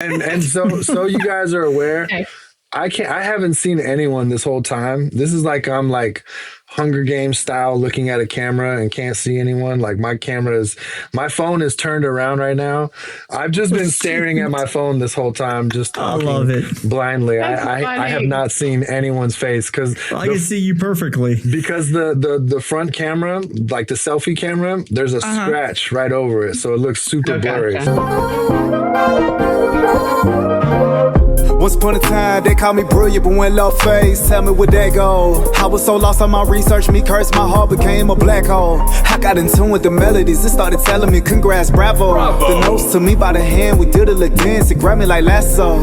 And so you guys are aware. Okay. I haven't seen anyone this whole time. This is like I'm like Hunger Games style looking at a camera and can't see anyone. Like my phone is turned around right now. I've just been staring at my phone this whole time, just I talking love it. blindly. That's I have funny. not seen anyone's face because I can see you perfectly. the front camera, like the selfie camera, there's a scratch right over it, so it looks super blurry. Once upon a time, they called me brilliant, but went low face. Tell me where that go. I was so lost on my research, me cursed, my heart became a black hole. I got in tune with the melodies, it started telling me congrats, bravo. The notes to me by the hand, we did a little dance, it grabbed me like lasso.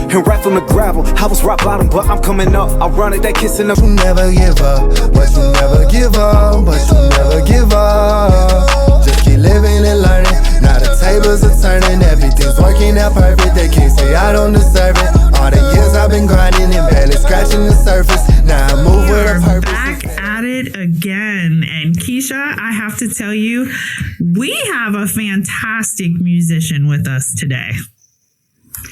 And right from the gravel, I was rock bottom, but I'm coming up. I run it, that kissing up. You never give up, but you never give up, but you never give up. Just keep living and learning. Now the tables are turning, everything's working out perfect. They can't say I don't deserve it. All the years I've been grinding and barely scratching the surface. Now I move with a purpose. Back at it again. And Keisha, I have to tell you, we have a fantastic musician with us today.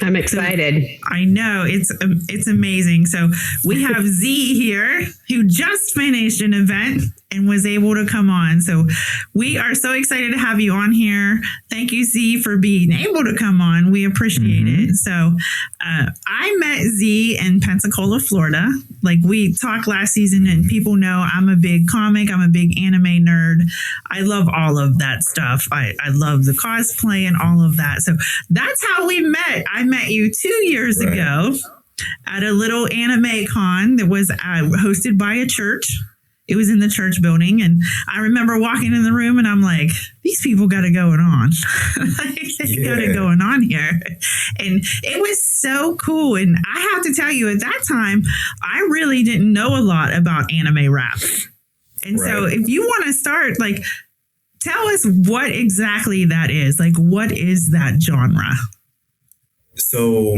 I'm excited. I know, it's amazing. So we have Z here, who just finished an event and was able to come on. So we are so excited to have you on here. Thank you, Z, for being able to come on. We appreciate it. So I met Z in Pensacola, Florida. Like we talked last season, and people know I'm a big comic, I'm a big anime nerd. I love all of that stuff. I love the cosplay and all of that. So that's how we met. I met you 2 years ago at a little anime con that was hosted by a church. It was in the church building. And I remember walking in the room and I'm like, these people got it going on. They got it going on here. And it was so cool. And I have to tell you, at that time, I really didn't know a lot about anime rap. And so if you want to start, like, tell us what exactly that is. Like, what is that genre? So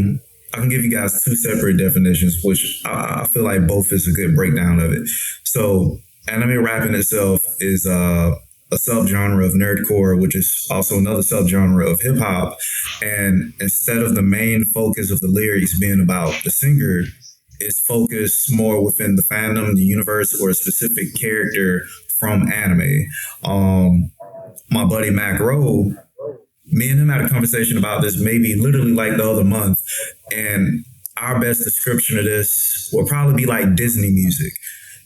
I can give you guys two separate definitions, which I feel like both is a good breakdown of it. So anime rap in itself is a subgenre of nerdcore, which is also another subgenre of hip hop. And instead of the main focus of the lyrics being about the singer, it's focused more within the fandom, the universe, or a specific character from anime. My buddy Mac Ro, me and him had a conversation about this maybe literally like the other month. And our best description of this will probably be like Disney music.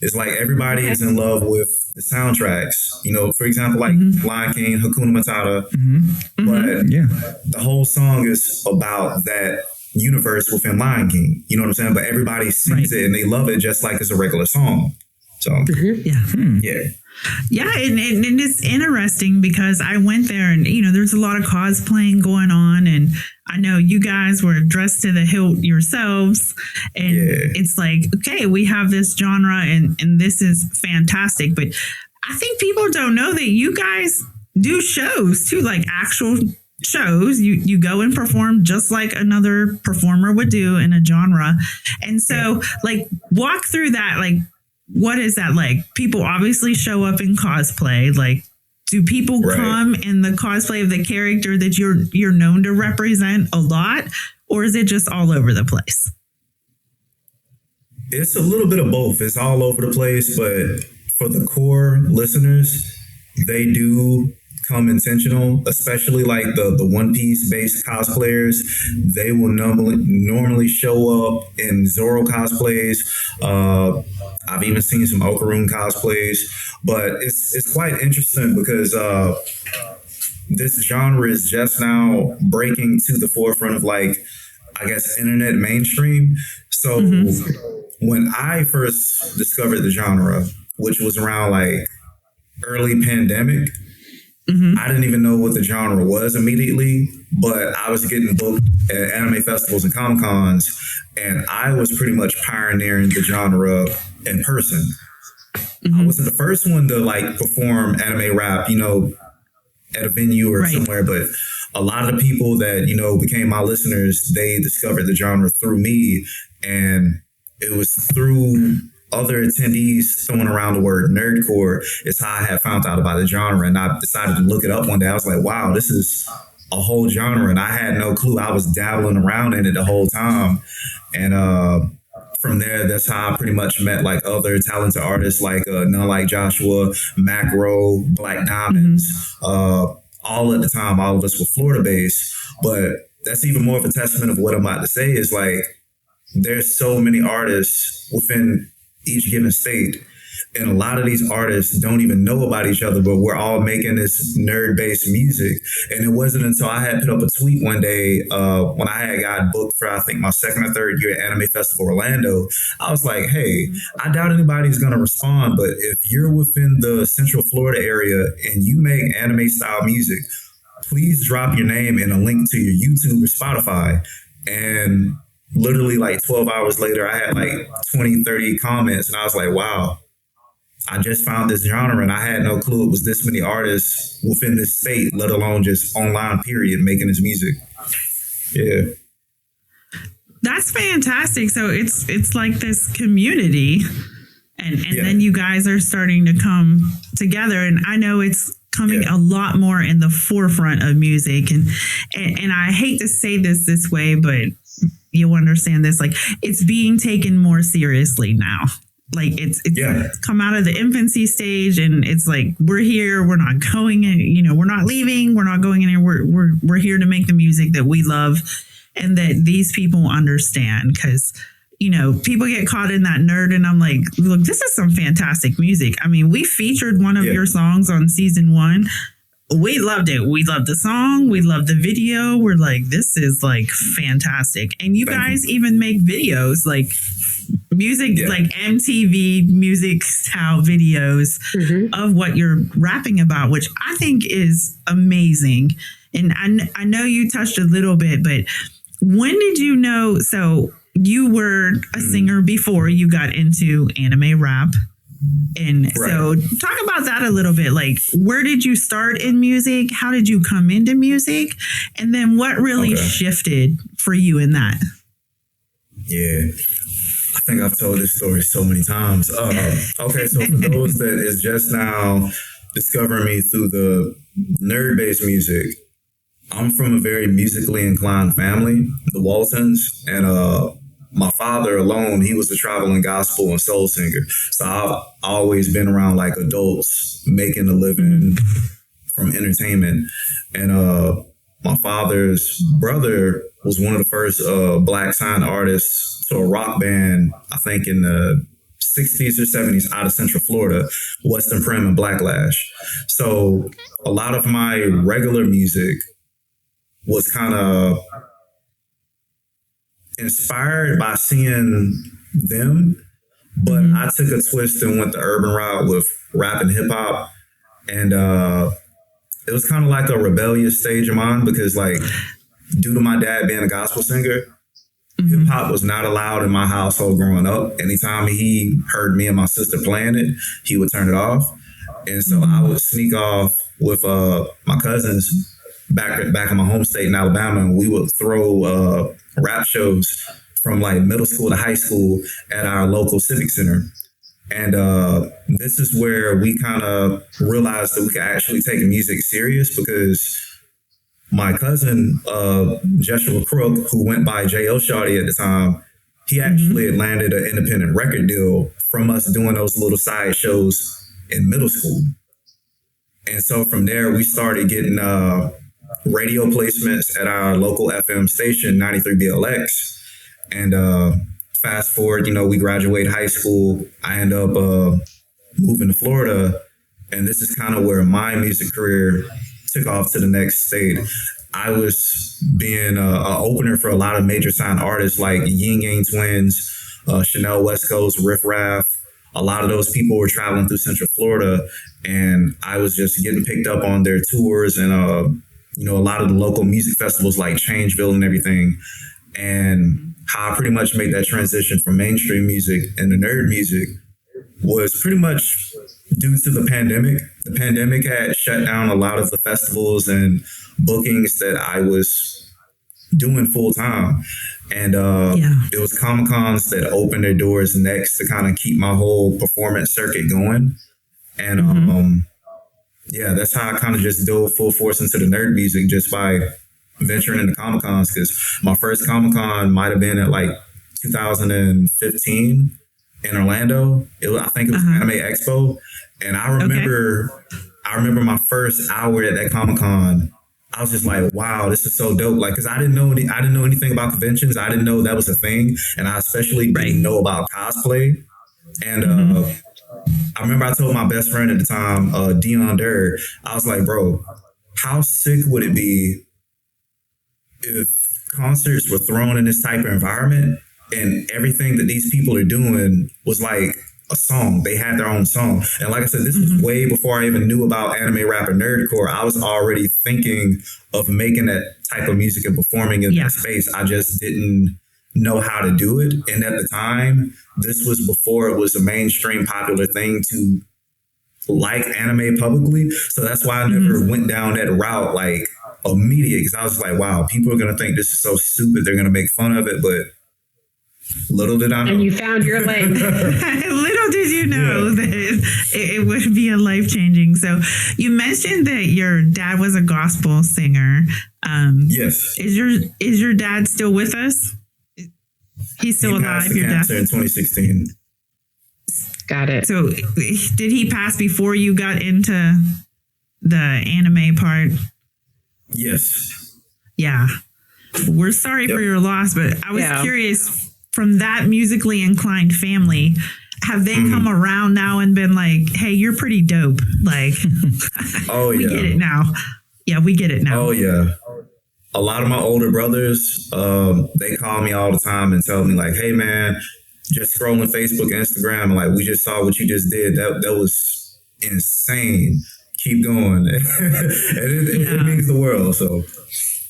It's like everybody is in love with the soundtracks. You know, for example, like Lion King, Hakuna Matata. But the whole song is about that universe within Lion King. You know what I'm saying? But everybody sings it and they love it just like it's a regular song. So, Yeah, and it's interesting because I went there and, you know, there's a lot of cosplaying going on. And I know you guys were dressed to the hilt yourselves. And it's like, okay, we have this genre and this is fantastic. But I think people don't know that you guys do shows too, like actual shows. You go and perform just like another performer would do in a genre. And so like walk through that, like, what is that like? People obviously show up in cosplay. Like, do people come in the cosplay of the character that you're known to represent a lot? Or is it just all over the place? It's a little bit of both. It's all over the place. But for the core listeners, they do come intentional, especially like the One Piece based cosplayers. They will normally show up in Zoro cosplays. I've even seen some Okaroon cosplays, but it's quite interesting because this genre is just now breaking to the forefront of, like, I guess, internet mainstream. So when I first discovered the genre, which was around like early pandemic, I didn't even know what the genre was immediately, but I was getting booked at anime festivals and Comic-Cons, and I was pretty much pioneering the genre in person. I wasn't the first one to like perform anime rap, you know, at a venue or somewhere, but a lot of the people that, you know, became my listeners, they discovered the genre through me, and it was through other attendees throwing around the word nerdcore is how I had found out about the genre. And I decided to look it up one day. I was like, wow, this is a whole genre, and I had no clue. I was dabbling around in it the whole time, and from there, that's how I pretty much met like other talented artists like None Like Joshua, Mac Ro, Black Diamonds. All at the time, all of us were Florida based, but that's even more of a testament of what I'm about to say is like, there's so many artists within each given state. And a lot of these artists don't even know about each other, but we're all making this nerd-based music. And it wasn't until I had put up a tweet one day when I had got booked for, I think, my second or third year at Anime Festival Orlando. I was like, hey, I doubt anybody's going to respond, but if you're within the Central Florida area and you make anime-style music, please drop your name and a link to your YouTube or Spotify. And literally like 12 hours later, I had like 20, 30 comments, and I was like, wow. I just found this genre and I had no clue it was this many artists within this state, let alone just online, period, making this music. Yeah. That's fantastic. So it's like this community and then you guys are starting to come together, and I know it's coming a lot more in the forefront of music, and I hate to say this way, but you'll understand this, like it's being taken more seriously now. Like it's come out of the infancy stage, and it's like, we're here, we're not going in, we're not leaving, we're not going anywhere. We're here to make the music that we love and that these people understand. Cause people get caught in that nerd, and I'm like, look, this is some fantastic music. I mean, we featured one of your songs on season 1. We loved it. We loved the song. We loved the video. We're like, this is like fantastic. And you guys even make videos like music, like MTV music style videos of what you're rapping about, which I think is amazing. And I know you touched a little bit, but when did you know? So you were a singer before you got into anime rap. And so talk about that a little bit. Like, where did you start in music? How did you come into music? And then what really shifted for you in that? Yeah. I think I've told this story so many times. Okay, so for those that is just now discovering me through the nerd-based music, I'm from a very musically inclined family, the Waltons, and my father alone, he was a traveling gospel and soul singer. So I've always been around like adults making a living from entertainment. And my father's brother was one of the first black signed artists to a rock band, I think in the 60s or 70s out of Central Florida, Western Prim and Blacklash. So a lot of my regular music was kind of inspired by seeing them, but I took a twist and went the urban route with rap and hip hop. And it was kind of like a rebellious stage of mine because, like, due to my dad being a gospel singer, hip hop was not allowed in my household growing up. Anytime he heard me and my sister playing it, he would turn it off. And so I would sneak off with my cousins back in my home state in Alabama, and we would throw rap shows from like middle school to high school at our local civic center. And this is where we kind of realized that we could actually take music serious, because my cousin, Joshua Crook, who went by J.L. Shawty at the time, he actually had landed an independent record deal from us doing those little side shows in middle school. And so from there, we started getting radio placements at our local FM station, 93 BLX. And fast forward, we graduate high school. I end up moving to Florida. And this is kind of where my music career took off to the next stage. I was being an opener for a lot of major signed artists like Yin Yang Twins, Chanel West Coast, Riff Raff. A lot of those people were traveling through Central Florida, and I was just getting picked up on their tours and, a lot of the local music festivals like Changeville and everything. And how I pretty much made that transition from mainstream music and the nerd music was pretty much due to the pandemic. The pandemic had shut down a lot of the festivals and bookings that I was doing full time. And it was Comic-Cons that opened their doors next to kind of keep my whole performance circuit going. And yeah, that's how I kind of just dove full force into the nerd music just by venturing into Comic Cons. Because my first Comic Con might have been at like 2015 in Orlando. I think it was Anime Expo, and I remember my first hour at that Comic Con. I was just like, wow, this is so dope. Like, cause I didn't know anything about conventions. I didn't know that was a thing. And I especially didn't know about cosplay. And, I remember I told my best friend at the time, Dion Durr, I was like, bro, how sick would it be if concerts were thrown in this type of environment and everything that these people are doing was like a song? They had their own song. And like I said, this was way before I even knew about anime rap or nerdcore. I was already thinking of making that type of music and performing in that space. I just didn't know how to do it. And at the time, this was before it was a mainstream popular thing to like anime publicly. So that's why I never went down that route like immediate, because I was like, wow, people are going to think this is so stupid. They're going to make fun of it. But little did I know. And you found your lane. Little did you know that it would be a life-changing. So you mentioned that your dad was a gospel singer. Yes. Is your dad still with us? He's still alive, your dad? In 2016. Got it. So did he pass before you got into the anime part? Yes. Yeah. We're sorry for your loss, but I was curious, from that musically inclined family, have they come around now and been like, hey, you're pretty dope? Like, we get it now. Yeah, we get it now. Oh, yeah. A lot of my older brothers, they call me all the time and tell me like, hey, man, just scrolling Facebook and Instagram, and like, we just saw what you just did. That was insane. Keep going. And it means the world. So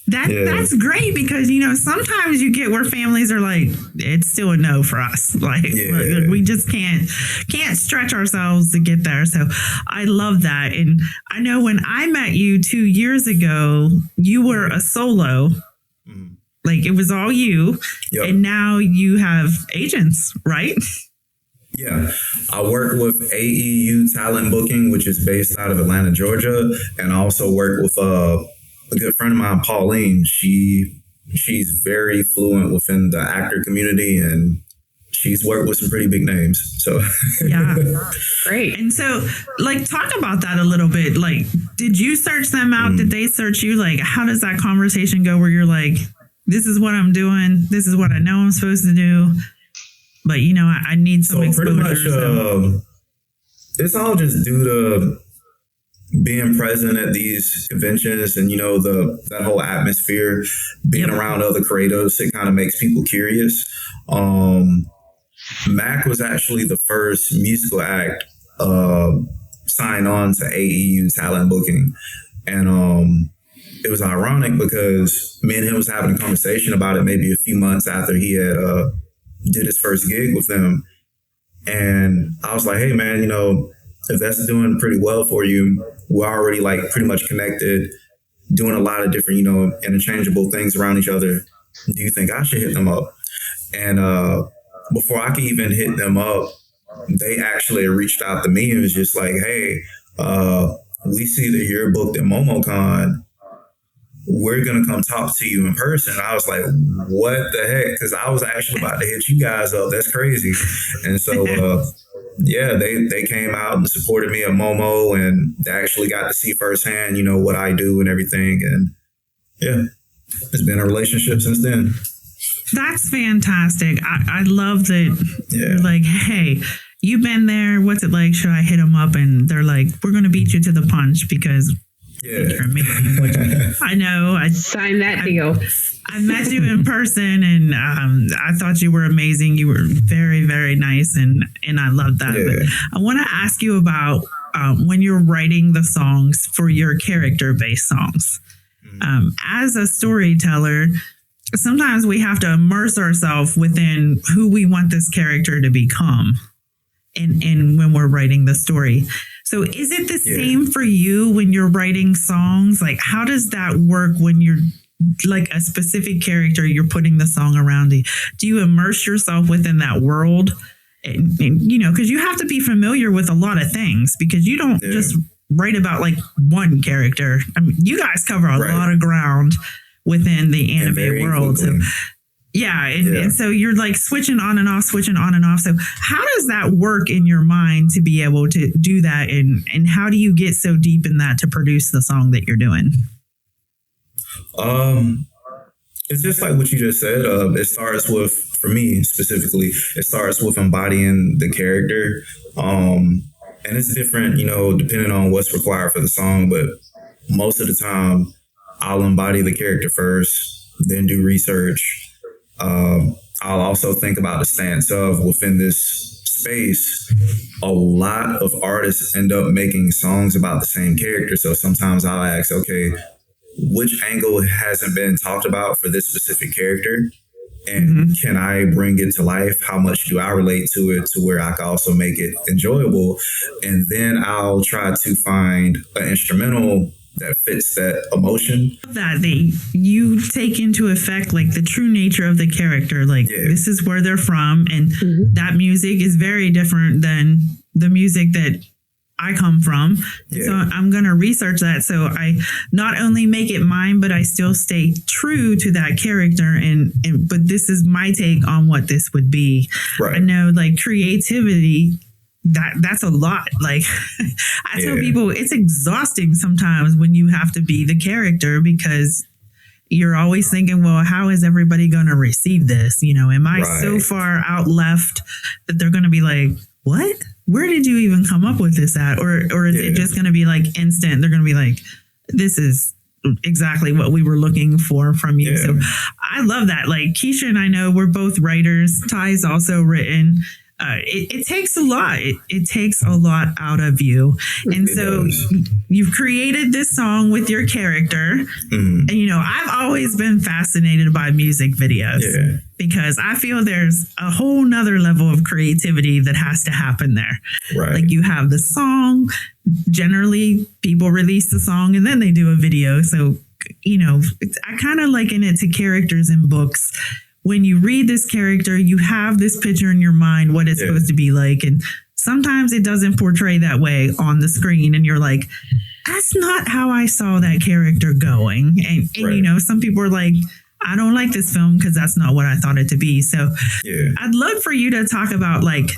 that's great, because sometimes you get where families are like, it's still a no for us. Like we just can't stretch ourselves to get there. So I love that. And I know when I met you 2 years ago, you were a solo. Like, it was all you. Yep. And now you have agents, right? Yeah, I work with AEU Talent Booking, which is based out of Atlanta, Georgia, and I also work with a good friend of mine, Pauline. She's very fluent within the actor community, and she's worked with some pretty big names. So yeah, great. And so, like, talk about that a little bit. Like, did you search them out? Did they search you? Like, how does that conversation go? Where you're like, this is what I'm doing. This is what I know I'm supposed to do. But, I need some exposure. Pretty much, it's all just due to being present at these conventions and, that whole atmosphere, being around other creatives. It kind of makes people curious. Mac was actually the first musical act signed on to AEU Talent Booking. And it was ironic because me and him was having a conversation about it maybe a few months after he had did his first gig with them. And I was like, hey, man, if that's doing pretty well for you, we're already like pretty much connected, doing a lot of different, interchangeable things around each other. Do you think I should hit them up? And before I could even hit them up, they actually reached out to me and was just like, hey, we see that you're booked at MomoCon. We're going to come talk to you in person. I was like, what the heck? Because I was actually about to hit you guys up. That's crazy. And so, they came out and supported me at Momo, and they actually got to see firsthand, what I do and everything. And it's been a relationship since then. That's fantastic. I love that. You're like, hey, you've been there. What's it like? Should I hit them up? And they're like, we're going to beat you to the punch because you're amazing. Which I know. I signed that deal. I met you in person, and I thought you were amazing. You were very, very nice, and I love that. Yeah. But I want to ask you about when you're writing the songs for your character-based songs. As a storyteller, sometimes we have to immerse ourselves within who we want this character to become, and when we're writing the story. So is it the same for you when you're writing songs? Like, how does that work when you're like a specific character you're putting the song around? Do you immerse yourself within that world? And because you have to be familiar with a lot of things, because you don't just write about like one character. I mean, you guys cover a lot of ground within the anime world. So, and so you're like switching on and off. So how does that work in your mind to be able to do that? And how do you get so deep in that to produce the song that you're doing? It's just like what you just said. It starts with, for me specifically, it starts with embodying the character. And it's different, you know, depending on what's required for the song. But most of the time, I'll embody the character first, then do research. I'll also think about the stance of within this space. A lot of artists end up making songs about the same character. So sometimes I'll ask, okay, which angle hasn't been talked about for this specific character? And can I bring it to life? How much do I relate to it to where I can also make it enjoyable? And then I'll try to find an instrumental that fits that emotion. That you take into effect like the true nature of the character. Like this is where they're from. And that music is very different than the music that I come from. So I'm going to research that. So I not only make it mine, but I still stay true to that character. But this is my take on what this would be. Right. I know like creativity, that's a lot. Like I tell people it's exhausting sometimes when you have to be the character because you're always thinking, well, how is everybody going to receive this? You know, am I so far out left that they're going to be like, what? Where did you even come up with this at? Or is it just going to be like instant? They're going to be like, this is exactly what we were looking for from you. So I love that. Like Keisha and I know we're both writers. Ty's also written. It takes a lot. It takes a lot out of you. And so you've created this song with your character. And, you know, I've always been fascinated by music videos because I feel there's a whole nother level of creativity that has to happen there. Right. Like you have the song. Generally, people release the song and then they do a video. So, you know, I kind of liken it to characters in books. When you read this character, you have this picture in your mind, what it's supposed to be like. And sometimes it doesn't portray that way on the screen. And you're like, that's not how I saw that character going. And you know, some people are like, I don't like this film because that's not what I thought it to be. So I'd love for you to talk about like,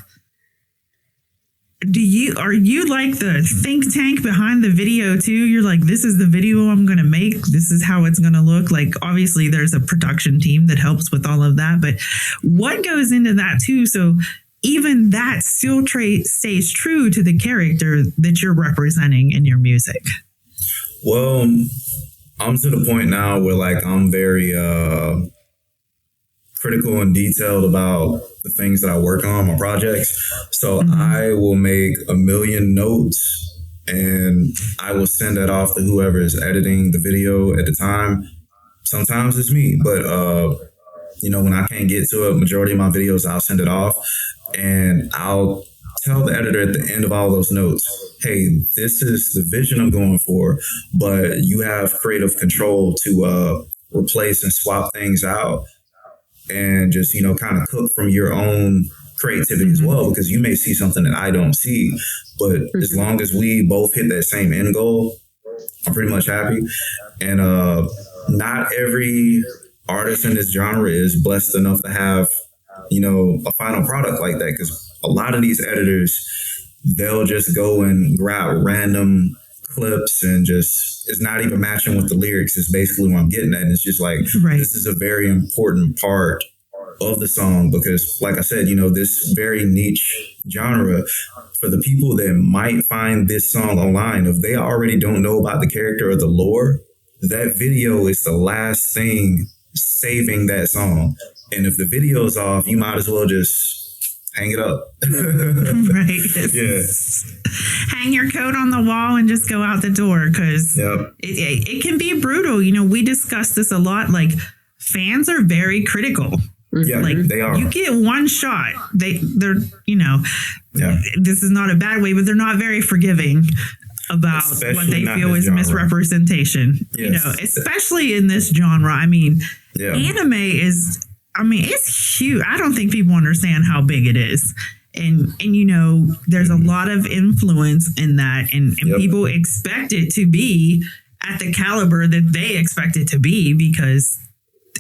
are you like the think tank behind the video too? You're like, this is the video I'm going to make. This is how it's going to look. Like, obviously there's a production team that helps with all of that, but what goes into that too? So even that still stays true to the character that you're representing in your music. Well, I'm to the point now where like, I'm very, critical and detailed about the things that I work on, my projects. So I will make 1 million notes and I will send that off to whoever is editing the video at the time. Sometimes it's me, but you know, when I can't get to it, majority of my videos, I'll send it off and I'll tell the editor at the end of all those notes, hey, this is the vision I'm going for, but you have creative control to replace and swap things out. And just, you know, kind of cook from your own creativity as well, because you may see something that I don't see. But as long as we both hit that same end goal, I'm pretty much happy. And not every artist in this genre is blessed enough to have, you know, a final product like that. Because a lot of these editors, they'll just go and grab random clips and just it's not even matching with the lyrics is basically what I'm getting at. And it's just like this is a very important part of the song because like I said, you know, this very niche genre for the people that might find this song online, if they already don't know about the character or the lore, that video is the last thing saving that song. And if the video's off, you might as well just hang it up. Hang your coat on the wall and just go out the door because it can be brutal. You know, we discuss this a lot. Like fans are very critical. Yeah, like they are. You get one shot. They're you know, this is not a bad way, but they're not very forgiving about what they feel is misrepresentation. You know, especially in this genre. I mean, anime is. I mean, it's huge. I don't think people understand how big it is. And you know, there's a lot of influence in that, and people expect it to be at the caliber that they expect it to be because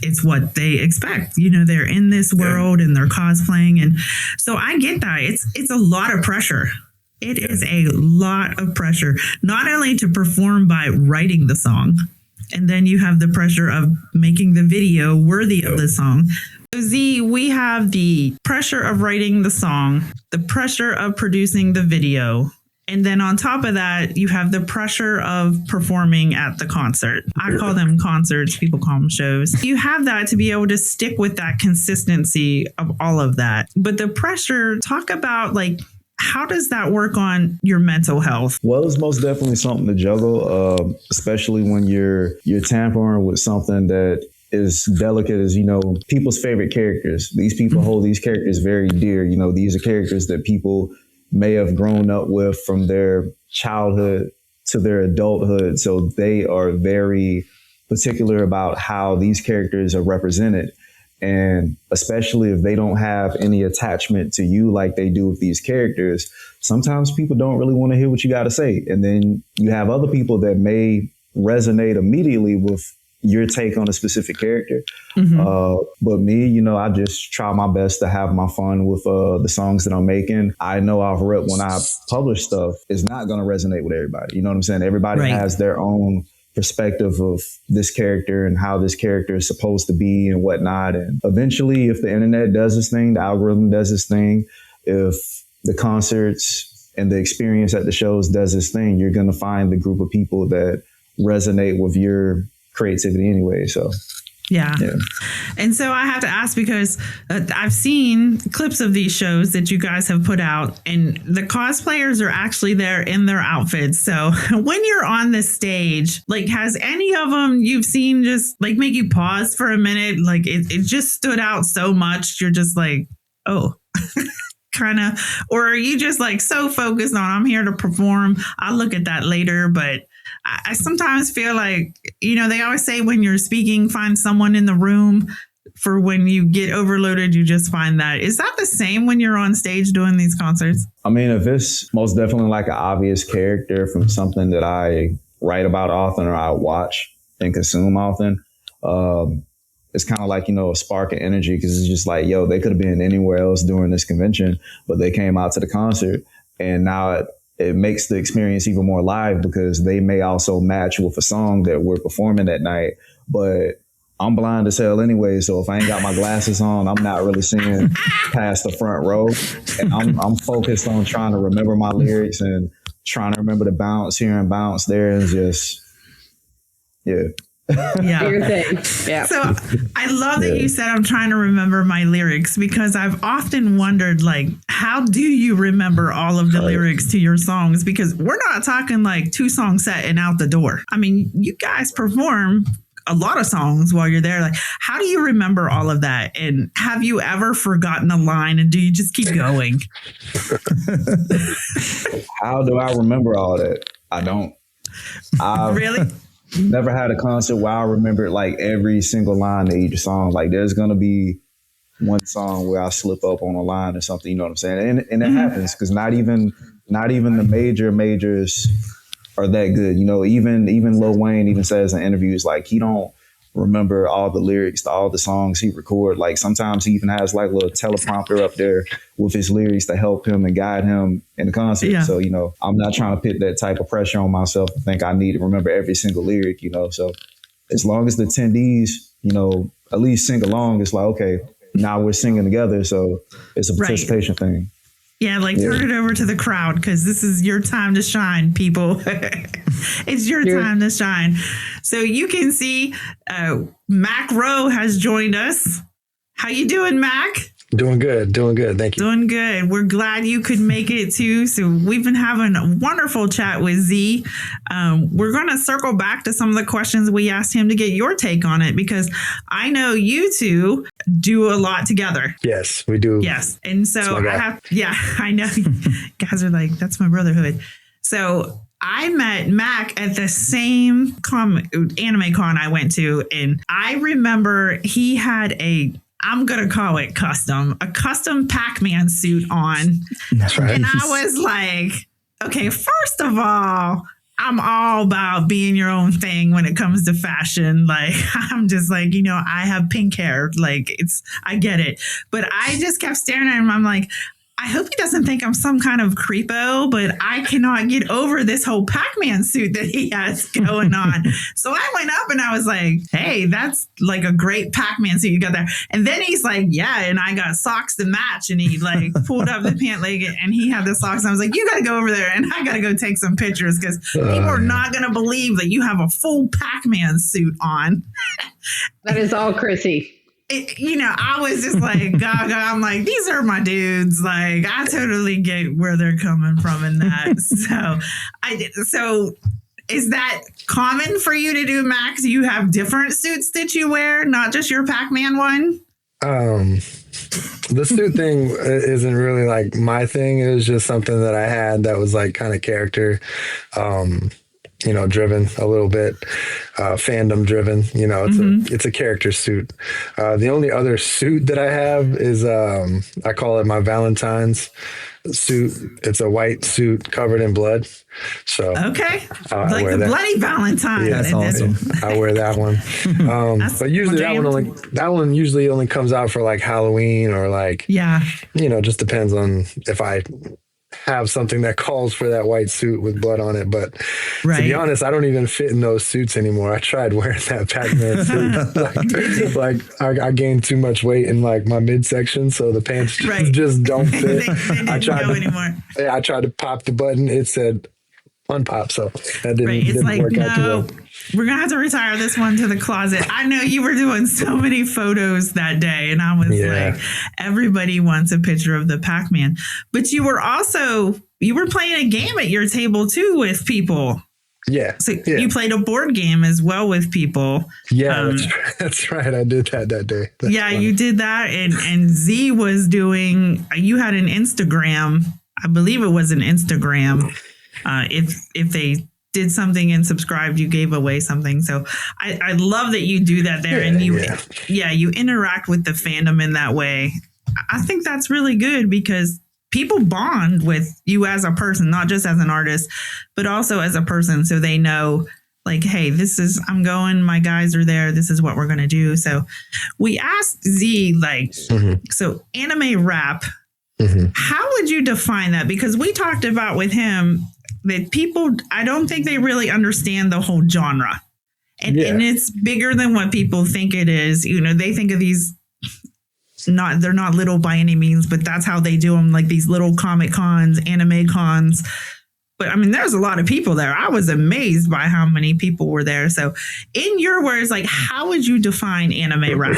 it's what they expect. You know, they're in this world and they're cosplaying. And so I get that. It's a lot of pressure. It is a lot of pressure, not only to perform by writing the song, and then you have the pressure of making the video worthy of the song. So Z, we have the pressure of writing the song, the pressure of producing the video, and then on top of that, you have the pressure of performing at the concert. I call them concerts. People call them shows. You have that to be able to stick with that consistency of all of that. But the pressure, talk about like, how does that work on your mental health? Well, it's most definitely something to juggle, especially when you're tampering with something that is delicate as, you know, people's favorite characters. These people hold these characters very dear. You know, these are characters that people may have grown up with from their childhood to their adulthood. So they are very particular about how these characters are represented. And especially if they don't have any attachment to you like they do with these characters, sometimes people don't really want to hear what you got to say. And then you have other people that may resonate immediately with your take on a specific character. But me, you know, I just try my best to have my fun with the songs that I'm making. I know off rip when I publish stuff, it's not going to resonate with everybody. You know what I'm saying? Everybody has their own perspective of this character and how this character is supposed to be and whatnot. And eventually, if the internet does its thing, the algorithm does its thing, if the concerts and the experience at the shows does its thing, you're going to find the group of people that resonate with your creativity anyway. So yeah. And so I have to ask because I've seen clips of these shows that you guys have put out, and the cosplayers are actually there in their outfits. So when you're on the stage, like, has any of them you've seen just like make you pause for a minute? Like it just stood out so much. You're just like, oh, kind of, or are you just like so focused on I'm here to perform? I'll look at that later. But I sometimes feel like, you know, they always say when you're speaking, find someone in the room. For when you get overloaded, you just find that. Is that the same when you're on stage doing these concerts? I mean, if it's most definitely like an obvious character from something that I write about often or I watch and consume often, it's kind of like, you know, a spark of energy, because it's just like, yo, they could have been anywhere else during this convention, but they came out to the concert, and now it makes the experience even more live because they may also match with a song that we're performing that night. But I'm blind as hell anyway, so if I ain't got my glasses on, I'm not really seeing past the front row. And I'm focused on trying to remember my lyrics and trying to remember the bounce here and bounce there, and just, Your thing. Yeah. So I love that you said I'm trying to remember my lyrics, because I've often wondered, like, how do you remember all of the lyrics to your songs? Because we're not talking like 2-song set and out the door. I mean, you guys perform a lot of songs while you're there. Like, how do you remember all of that? And have you ever forgotten a line, and do you just keep going? How do I remember all that? I don't. Really? Never had a concert where I remembered like every single line to each song. Like, there's going to be one song where I slip up on a line or something, you know what I'm saying? And it happens, because not even the majors are that good. You know, even Lil Wayne even says in interviews, like, he don't remember all the lyrics to all the songs he record. Like, sometimes he even has like a little teleprompter up there with his lyrics to help him and guide him in the concert. Yeah. So, you know, I'm not trying to put that type of pressure on myself to think I need to remember every single lyric, you know. So as long as the attendees, you know, at least sing along, it's like, okay, now we're singing together. So it's a participation thing. Yeah, like turn it over to the crowd, because this is your time to shine, people. It's your time to shine. So you can see Mac Ro has joined us. How you doing, Mac? Doing good. Thank you. Doing good. We're glad you could make it too. So we've been having a wonderful chat with Z. We're going to circle back to some of the questions we asked him to get your take on it, because I know you two do a lot together. Yes, we do. Yes. And so I know you guys are like, that's my brotherhood. So I met Mac at the same anime con I went to, and I remember he had I'm going to call it custom, a custom Pac-Man suit on. That's right. And I was like, okay, first of all, I'm all about being your own thing when it comes to fashion. Like, I'm just like, I have pink hair. Like, I get it. But I just kept staring at him. I'm like, I hope he doesn't think I'm some kind of creepo, but I cannot get over this whole Pac-Man suit that he has going on. So I went up and I was like, hey, that's like a great Pac-Man suit you got there. And then he's like, yeah, and I got socks to match. And he like pulled up the pant leg and he had the socks. And I was like, you got to go over there and I got to go take some pictures because people are not going to believe that you have a full Pac-Man suit on. That is all Chrissy. I was just like, gaga. I'm like, these are my dudes. Like, I totally get where they're coming from in that. So is that common for you to do, Max? You have different suits that you wear, not just your Pac-Man one? The suit thing isn't really like my thing. It was just something that I had that was like kind of character, driven a little bit, fandom driven. It's a character suit. The only other suit that I have is I call it my Valentine's suit. It's a white suit covered in blood. So okay, like the bloody Valentine. Yeah, that's awesome. I wear that one. But usually that one usually only comes out for like Halloween or like just depends on if I have something that calls for that white suit with blood on it. But to be honest, I don't even fit in those suits anymore. I tried wearing that Pac-Man suit. I gained too much weight in like my midsection, so the pants just don't fit. they didn't go anymore. Yeah, I tried to pop the button. It said unpop, so that didn't work out too well. We're going to have to retire this one to the closet. I know you were doing so many photos that day, and I was like, everybody wants a picture of the Pac-Man. But you were playing a game at your table, too, with people. Yeah. So you played a board game as well with people. Yeah, that's right. I did that day. That's funny. You did that. And Z was doing, you had an Instagram. I believe it was an Instagram. If they did something and subscribed, you gave away something. So I love that you do that there. And you interact with the fandom in that way. I think that's really good because people bond with you as a person, not just as an artist, but also as a person. So they know like, hey, I'm going, my guys are there. This is what we're going to do. So we asked Z, so anime rap, how would you define that? Because we talked about with him that people, I don't think they really understand the whole genre. And it's bigger than what people think it is. They think of these, they're not little by any means, but that's how they do them, like these little comic cons, anime cons. But I mean, there's a lot of people there. I was amazed by how many people were there. So in your words, like, how would you define anime rap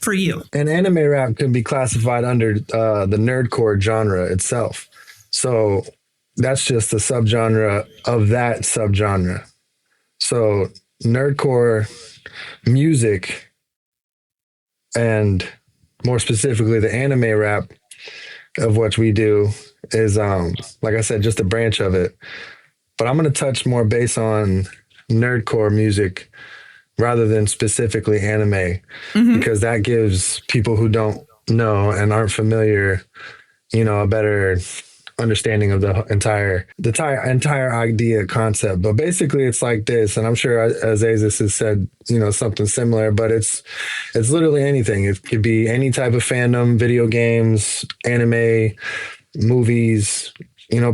for you? And anime rap can be classified under the nerdcore genre itself. So that's just a subgenre of that subgenre. So nerdcore music, and more specifically the anime rap of what we do, is like I said, just a branch of it. But I'm going to touch more base on nerdcore music rather than specifically anime, because that gives people who don't know and aren't familiar, a better understanding of the entire idea concept. But basically it's like this, and I'm sure Azazus has said something similar, but it's literally anything. It could be any type of fandom, video games, anime, movies,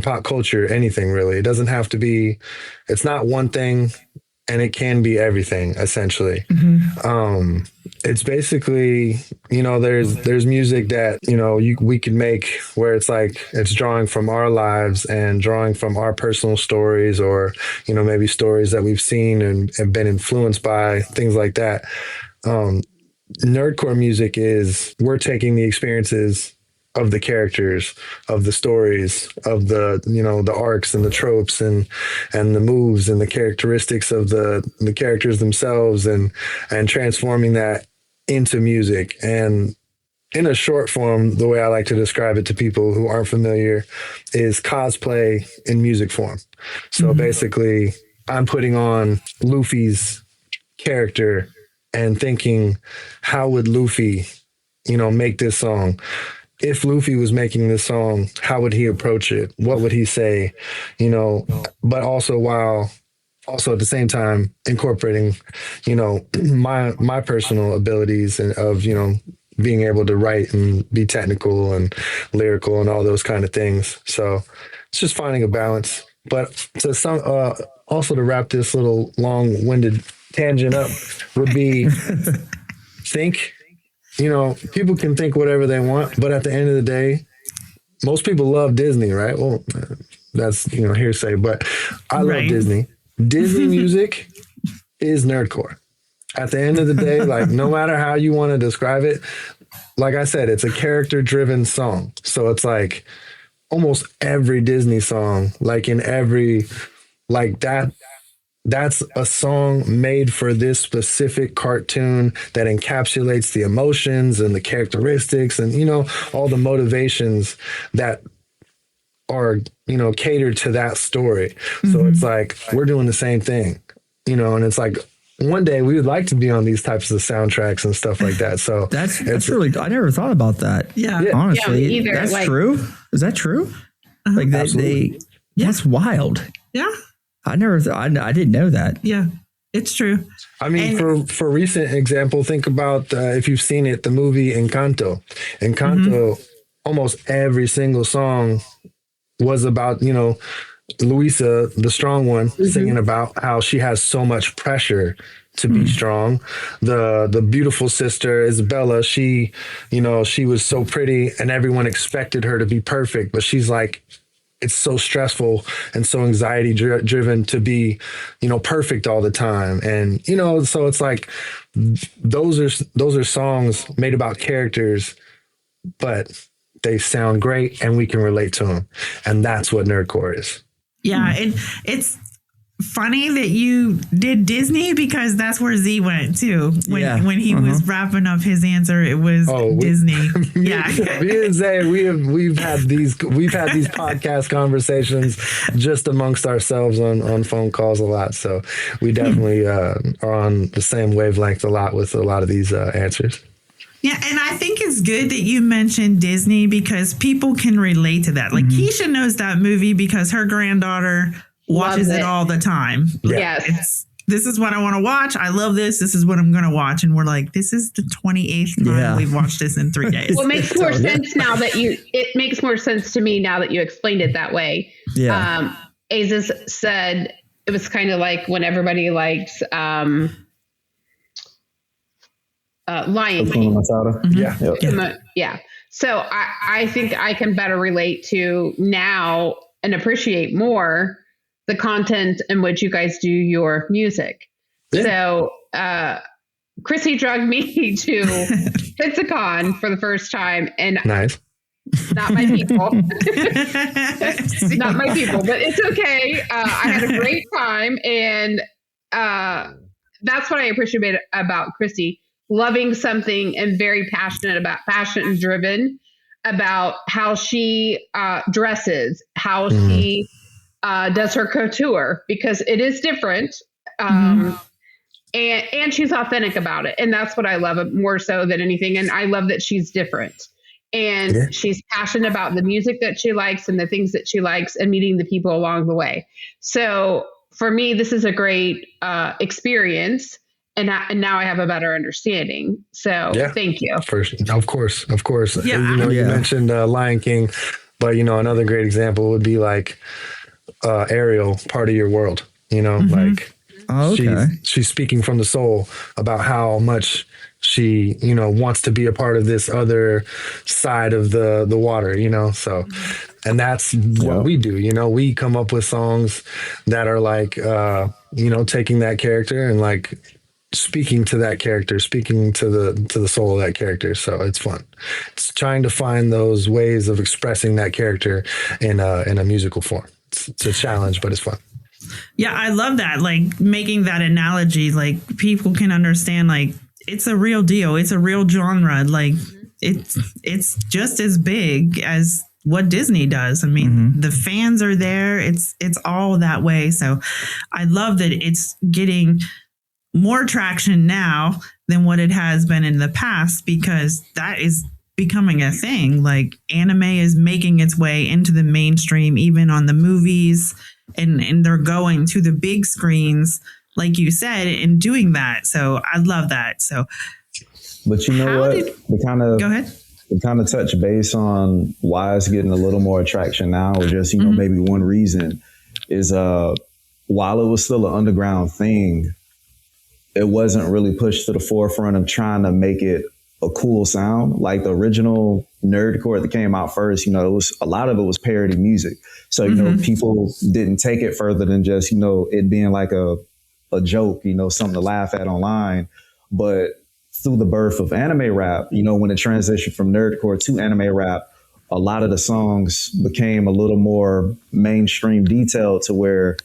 pop culture, anything really. It doesn't have to be, it's not one thing, and it can be everything essentially. It's basically, there's music that, we could make where it's like, it's drawing from our lives and drawing from our personal stories, or, maybe stories that we've seen and have been influenced by, things like that. Nerdcore music is, we're taking the experiences of the characters, of the stories, of the, the arcs and the tropes and the moves and the characteristics of the characters themselves, and transforming that into music. And in a short form, the way I like to describe it to people who aren't familiar is cosplay in music form. So basically, I'm putting on Luffy's character and thinking, how would Luffy make this song? If Luffy was making this song, how would he approach it? What would he say? But also also at the same time incorporating, my personal abilities and of, being able to write and be technical and lyrical and all those kind of things. So it's just finding a balance. But also to wrap this little long-winded tangent up would be think. People can think whatever they want, but at the end of the day, most people love Disney, right? Well, that's, hearsay, but I love Disney. Disney music is nerdcore. At the end of the day, like, no matter how you want to describe it, like I said, it's a character-driven song. So it's like almost every Disney song, like in every, like that's a song made for this specific cartoon that encapsulates the emotions and the characteristics and, all the motivations that are, catered to that story. So it's like, we're doing the same thing, and it's like, one day we would like to be on these types of soundtracks and stuff like that. So that's really, I never thought about that. Yeah. Honestly, either, that's true. Is that true? Like that's wild. Yeah. I didn't know that. Yeah, it's true. I mean, for recent example, think about if you've seen it, the movie Encanto. Almost every single song was about, Luisa, the strong one, singing about how she has so much pressure to be strong. The beautiful sister, Isabella, she was so pretty and everyone expected her to be perfect, but she's like, it's so stressful and so anxiety driven to be, perfect all the time. And, so it's like, those are songs made about characters, but they sound great and we can relate to them. And that's what nerdcore is. Yeah. And it's funny that you did Disney because that's where Z went too. When he was wrapping up his answer, it was Disney. Yeah. Me and Zay, we've had these podcast conversations just amongst ourselves on phone calls a lot. So we definitely are on the same wavelength a lot with a lot of these answers. Yeah, and I think it's good that you mentioned Disney because people can relate to that. Like Keisha knows that movie because her granddaughter watches it all the time. Yes. This is what I want to watch. I love this. This is what I'm going to watch. And we're like, this is the 28th time we've watched this in 3 days. Well, it makes more sense now that it makes more sense to me now that you explained it that way. Yeah. Azazus said it was kind of like when everybody likes Lion King. Yeah. So I think I can better relate to now and appreciate more the content in which you guys do your music. Yeah. So Chrissy drugged me to Pixicon for the first time, and nice. Not my people. Not my people, but it's okay. I had a great time, and that's what I appreciate about Chrissy. Loving something and very passionate and driven about how she dresses, how she does her couture, because it is different. And she's authentic about it. And that's what I love more so than anything. And I love that she's different. And she's passionate about the music that she likes and the things that she likes and meeting the people along the way. So for me, this is a great experience. And now I have a better understanding. So thank you. Of course. Yeah. You mentioned Lion King, but another great example would be like Ariel, Part of Your World. Like she's speaking from the soul about how much she wants to be a part of this other side of the water. So, and that's what we do. We come up with songs that are like taking that character and like speaking to that character, speaking to the soul of that character. So it's fun. It's trying to find those ways of expressing that character in a musical form. It's a challenge, but it's fun. Yeah, I love that. Like making that analogy, like people can understand, like it's a real deal. It's a real genre. Like it's just as big as what Disney does. I mean, the fans are there. It's all that way. So I love that it's getting more traction now than what it has been in the past, because that is becoming a thing. Like anime is making its way into the mainstream, even on the movies, and they're going to the big screens, like you said, and doing that. So I love that. So, but you know what? Go ahead. To kind of touch base on why it's getting a little more attraction now, or just, you know, maybe one reason is while it was still an underground thing, it wasn't really pushed to the forefront of trying to make it a cool sound. Like the original Nerdcore that came out first, you know, it was a lot of it was parody music. So, you know, people didn't take it further than just, you know, it being like a joke, you know, something to laugh at online. But through the birth of anime rap, you know, when it transitioned from Nerdcore to anime rap, a lot of the songs became a little more mainstream detailed, to where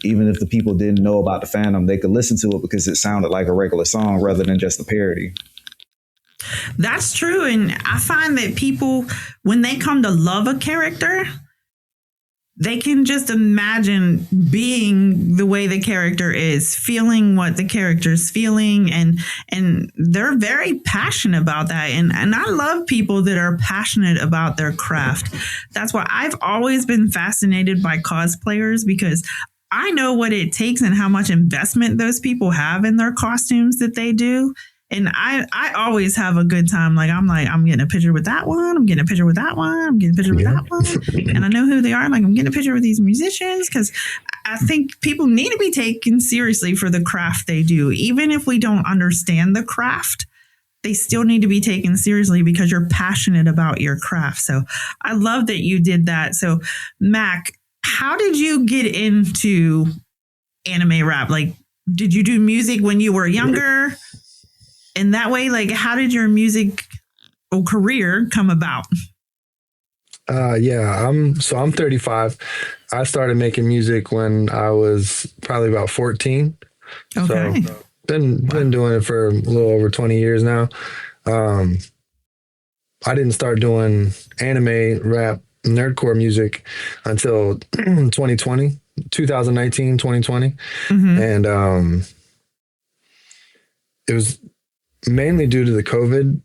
even if the people didn't know about the fandom, they could listen to it because it sounded like a regular song rather than just a parody. That's true. And I find that people, when they come to love a character, they can just imagine being the way the character is, feeling what the character's feeling, and they're very passionate about that. And I love people that are passionate about their craft. That's why I've always been fascinated by cosplayers, because I know what it takes and how much investment those people have in their costumes that they do. And I always have a good time. I'm getting a picture with that one. I'm getting a picture with that one. I'm getting a picture with that one. And I know who they are. Like, I'm getting a picture with these musicians, because I think people need to be taken seriously for the craft they do. Even if we don't understand the craft, they still need to be taken seriously because you're passionate about your craft. So I love that you did that. So Mac, how did you get into anime rap? Like, did you do music when you were younger? In that way, like, how did your music career come about? I'm 35. I started making music when I was probably about 14. Okay. So been doing it for a little over 20 years now. I didn't start doing anime rap nerdcore music until 2019, 2020. And it was mainly due to the COVID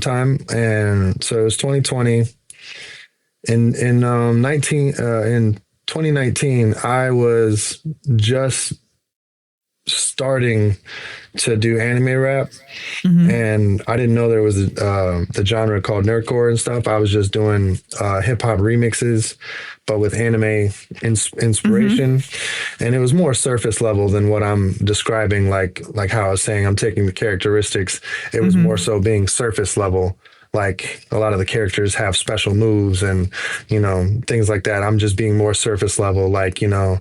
time. And so it was 2020. In 2019, I was just starting to do anime rap, and I didn't know there was the genre called nerdcore and stuff. I was just doing hip hop remixes, but with anime inspiration, and it was more surface level than what I'm describing. Like how I was saying, I'm taking the characteristics. It was more so being surface level. Like a lot of the characters have special moves and, you know, things like that. I'm just being more surface level, like, you know,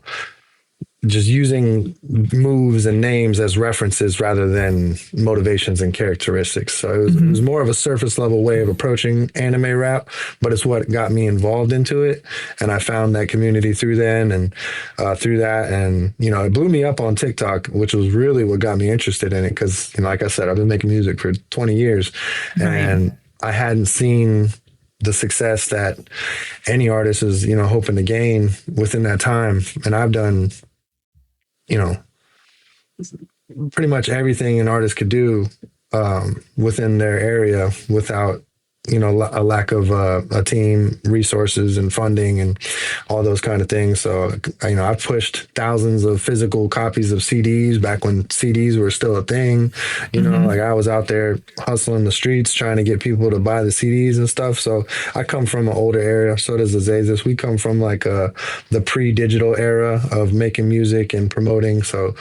just using moves and names as references rather than motivations and characteristics. So it was more of a surface level way of approaching anime rap, but it's what got me involved into it. And I found that community through then and through that. And, you know, it blew me up on TikTok, which was really what got me interested in it. Cause, you know, like I said, I've been making music for 20 years and I hadn't seen the success that any artist is, you know, hoping to gain within that time. And I've done, you know, pretty much everything an artist could do within their area without, you know, a lack of a team, resources and funding and all those kind of things. So, you know, I've pushed thousands of physical copies of CDs back when CDs were still a thing. You know, like I was out there hustling the streets trying to get people to buy the CDs and stuff. So I come from an older era. So does Azazus. We come from like the pre-digital era of making music and promoting. So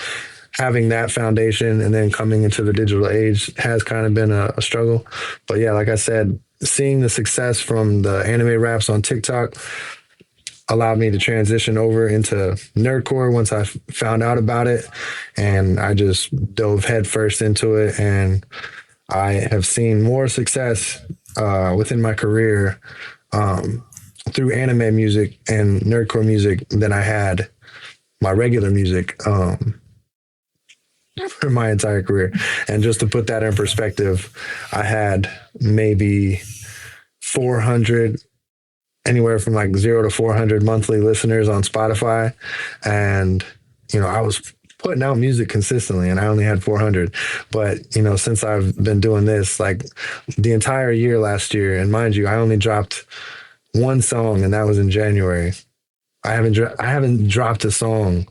having that foundation and then coming into the digital age has kind of been a struggle. But yeah, like I said, seeing the success from the anime raps on TikTok allowed me to transition over into nerdcore once I found out about it. And I just dove headfirst into it. And I have seen more success within my career through anime music and nerdcore music than I had my regular music for my entire career. And just to put that in perspective, I had maybe 400, anywhere from like 0 to 400 monthly listeners on Spotify. And, you know, I was putting out music consistently, and I only had 400. But you know, since I've been doing this, like the entire year last year, and mind you, I only dropped one song, and that was in January. I haven't dropped a song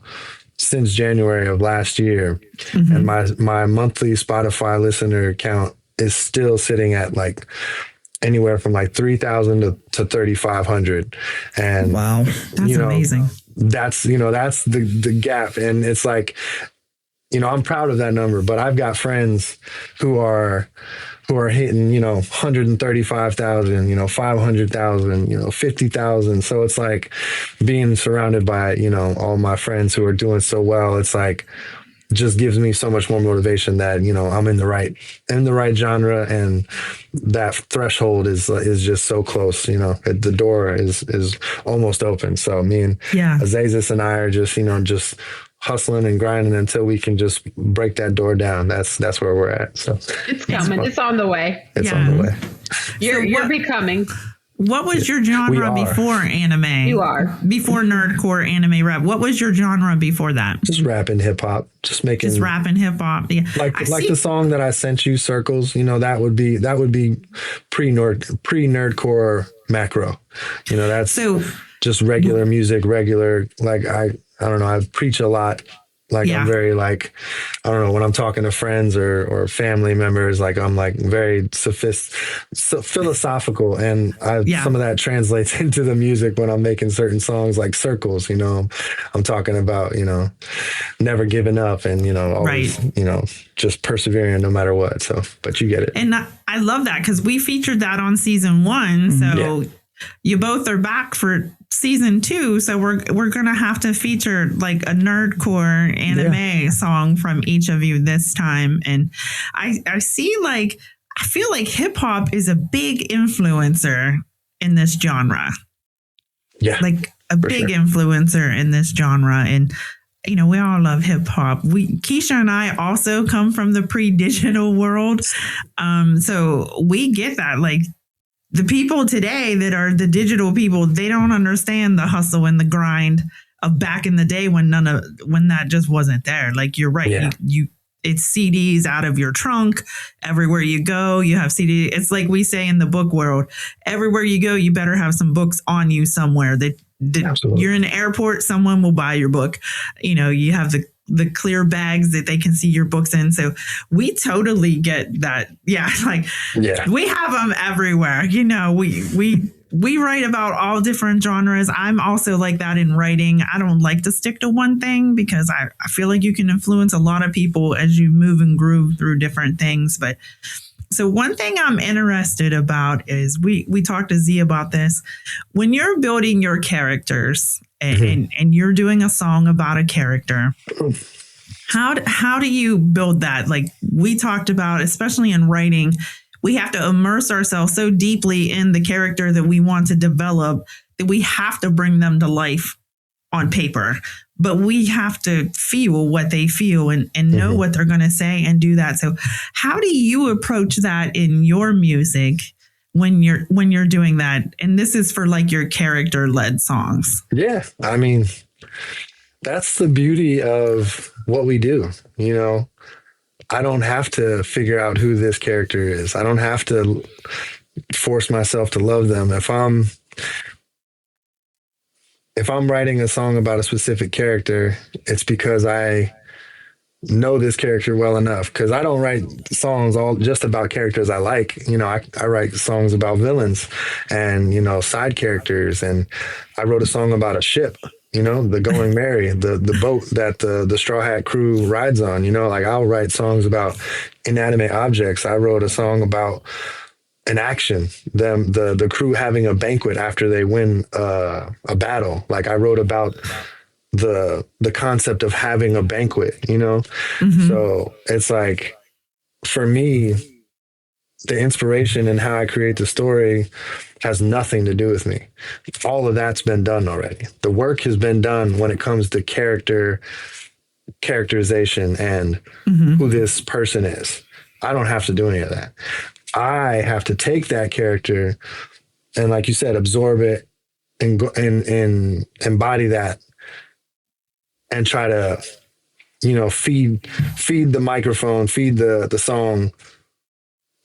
since January of last year, and my monthly Spotify listener count is still sitting at like anywhere from like 3,000 to 3,500. And wow, that's amazing. That's the gap, and it's like, you know, I'm proud of that number, but I've got friends who are hitting, you know, 135,000, you know, 500,000, you know, 50,000. So it's like being surrounded by, you know, all my friends who are doing so well. It's like, just gives me so much more motivation that, you know, I'm in the right genre, and that threshold is just so close. You know, the door is almost open. So me and Azazus and I are just, you know, just hustling and grinding until we can just break that door down. That's where we're at. So it's coming. It's on the way. It's on the way. You're becoming. What was your genre before anime? You are. Before nerdcore anime rap. What was your genre before that? Just rap and hip hop. Just rap and hip hop. Yeah. Like the song that I sent you, Circles, you know, that would be pre-nerdcore Mac Ro. You know, that's just regular music, like I don't know, I preach a lot. Like I'm very like, I don't know, when I'm talking to friends or family members, like I'm like very philosophical, and some of that translates into the music when I'm making certain songs like Circles. You know, I'm talking about, you know, never giving up, and, you know, always, you know, just persevering no matter what. So, but you get it. And I love that, because we featured that on season 1. So you both are back for season 2, so we're gonna have to feature like a nerdcore anime song from each of you this time. And I feel like hip hop is a big influencer in this genre. Yeah, like a big influencer in this genre. And you know, we all love hip hop. Keisha and I also come from the pre-digital world, so we get that. Like, the people today that are the digital people, they don't understand the hustle and the grind of back in the day when that just wasn't there. Like, you're right. Yeah. It's CDs out of your trunk. Everywhere you go, you have CD. It's like we say in the book world, everywhere you go, you better have some books on you somewhere. That you're in an airport, someone will buy your book. You know, you have the clear bags that they can see your books in. So we totally get that. Yeah. Like, we have them everywhere. You know, we write about all different genres. I'm also like that in writing. I don't like to stick to one thing, because I feel like you can influence a lot of people as you move and groove through different things. But so one thing I'm interested about is we talked to Z about this. When you're building your characters and you're doing a song about a character, how do you build that? Like we talked about, especially in writing, we have to immerse ourselves so deeply in the character that we want to develop that we have to bring them to life on paper, but we have to feel what they feel and know what they're going to say and do that. So how do you approach that in your music when you're doing that? And this is for like your character led songs. Yeah. I mean, that's the beauty of what we do. You know, I don't have to figure out who this character is. I don't have to force myself to love them. If I'm writing a song about a specific character, it's because I know this character well enough. Because I don't write songs all just about characters I like. You know, I write songs about villains and, you know, side characters. And I wrote a song about a ship, you know, the Going Merry, the boat that the Straw Hat crew rides on. You know, like I'll write songs about inanimate objects. I wrote a song about an action, the crew having a banquet after they win a battle. Like I wrote about the concept of having a banquet, you know? So it's like, for me, the inspiration and how I create the story has nothing to do with me. All of that's been done already. The work has been done when it comes to characterization and who this person is. I don't have to do any of that. I have to take that character and, like you said, absorb it and embody that and try to feed the microphone, feed the song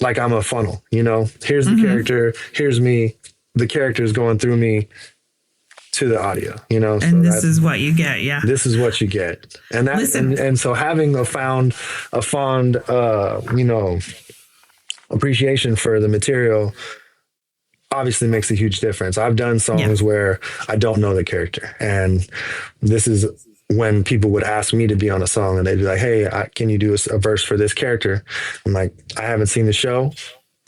like I'm a funnel, here's the character, here's me, the character is going through me to the audio, and so this is what you get. Yeah. This is what you get. And that, and so having a fond, appreciation for the material obviously makes a huge difference. I've done songs where I don't know the character, and this is when people would ask me to be on a song, and they'd be like, hey, can you do a verse for this character? I'm like, I haven't seen the show.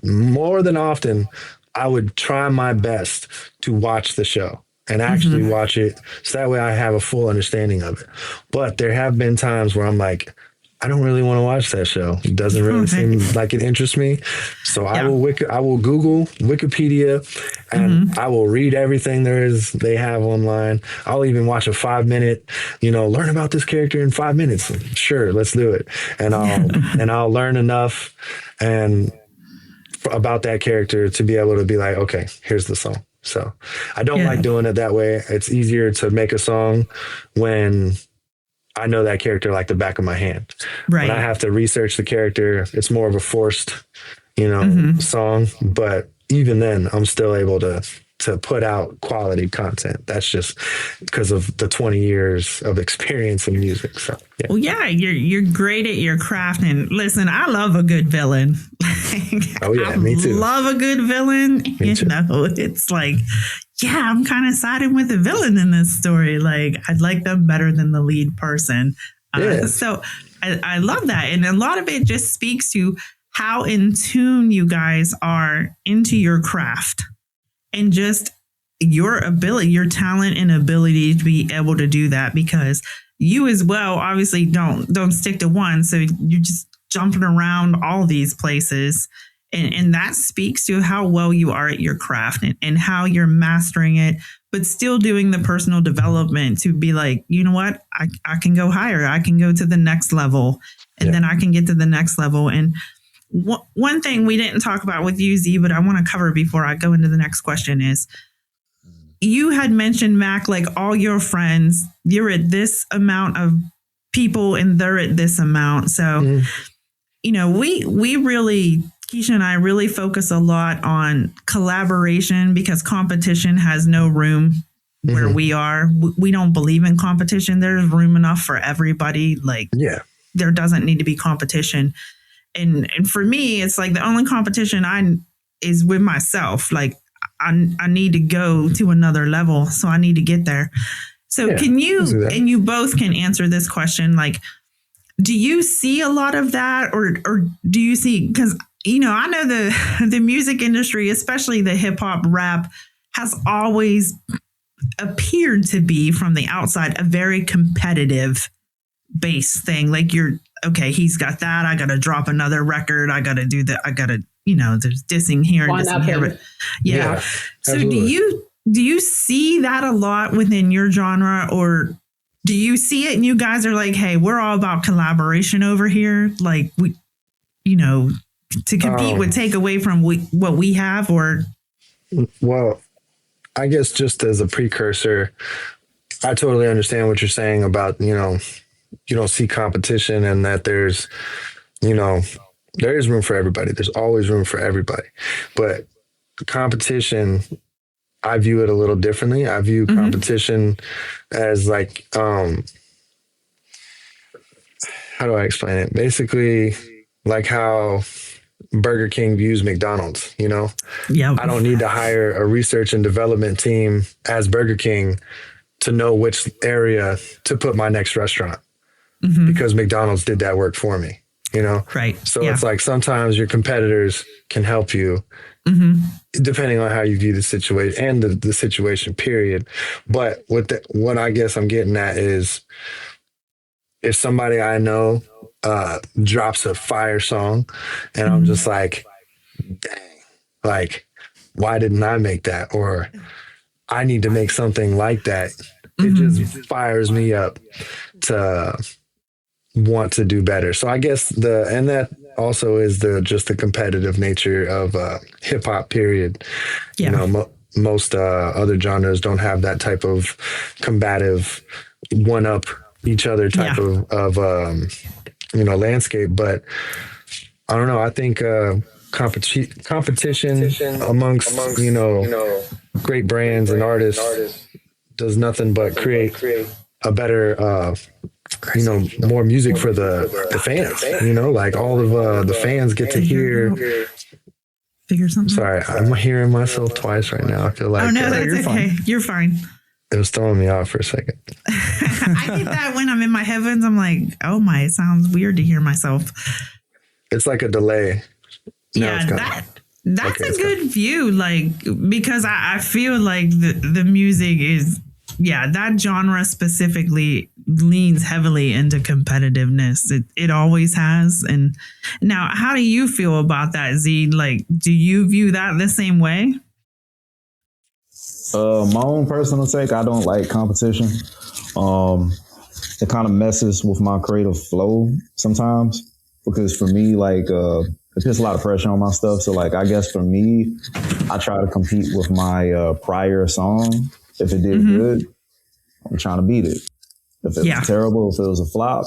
More than often, I would try my best to watch the show and actually watch it, so that way I have a full understanding of it. But there have been times where I'm like, I don't really want to watch that show. It doesn't really seem like it interests me. So I will Google Wikipedia, and I will read everything they have online. I'll even watch a 5-minute, learn about this character in 5 minutes. Sure, let's do it. And I'll learn enough about that character to be able to be like, okay, here's the song. So I don't like doing it that way. It's easier to make a song when I know that character like the back of my hand. Right. When I have to research the character, it's more of a forced, song. But even then, I'm still able to put out quality content. That's just because of the 20 years of experience in music. So yeah. Well, yeah, you're great at your craft. And listen, I love a good villain. Oh yeah, me too. Love a good villain. Me too. It's like, yeah, I'm kind of siding with the villain in this story. Like, I like them better than the lead person. So I love that. And a lot of it just speaks to how in tune you guys are into your craft and just your ability, your talent and ability to be able to do that, because you as well, obviously don't stick to one. So you're just jumping around all these places. And that speaks to how well you are at your craft and how you're mastering it, but still doing the personal development to be like, you know what, I can go higher. I can go to the next level, and then I can get to the next level. And one thing we didn't talk about with you, Z, but I want to cover before I go into the next question is, you had mentioned, Mac, like all your friends, you're at this amount of people and they're at this amount. So, we really, Keisha and I really focus a lot on collaboration, because competition has no room where we are. We don't believe in competition. There's room enough for everybody. Like, there doesn't need to be competition. And for me, it's like the only competition is with myself. Like, I need to go to another level. So I need to get there. So can you, and you both can answer this question, like, do you see a lot of that, or do you see, because I know the music industry, especially the hip hop rap, has always appeared to be from the outside a very competitive base thing. Like, he's got that, I got to drop another record, I got to do that, I got to, there's dissing here and dissing here. But so do you see that a lot within your genre, or do you see it and you guys are like, hey, we're all about collaboration over here? Like, we, to compete would take away from what we have, or? Well, I guess just as a precursor, I totally understand what you're saying about, you don't see competition, and that there's, there is room for everybody. There's always room for everybody. But competition, I view it a little differently. I view competition as like, how do I explain it? Basically, like how Burger King views McDonald's, I don't need to hire a research and development team as Burger King to know which area to put my next restaurant, because McDonald's did that work for me, Right. So it's like sometimes your competitors can help you, depending on how you view the situation and the situation, period. But what I guess I'm getting at is, if somebody I know drops a fire song and I'm just like, dang, like, why didn't I make that? Or I need to make something like that. It just fires me up to want to do better. So I guess that also is just the competitive nature of hip hop, period. Most other genres don't have that type of combative one-up each other type of landscape. But I don't know. I think competition amongst great brands and artists does nothing but create a better more music for the fans. Like all of the fans get to hear. Figure something. Sorry, I'm hearing myself twice right now. I feel like that's okay. You're fine. It was throwing me off for a second. I get that when I'm in my heavens. I'm like, oh my, it sounds weird to hear myself. It's like a delay. That's a good view. Like, because I feel like the music is, that genre specifically leans heavily into competitiveness. It always has. And now, how do you feel about that, Z? Like, do you view that the same way? My own personal take, I don't like competition. It kind of messes with my creative flow sometimes, because for me, like, it puts a lot of pressure on my stuff. So, like, I guess for me, I try to compete with my prior song. If it did good, I'm trying to beat it. If it was terrible, if it was a flop,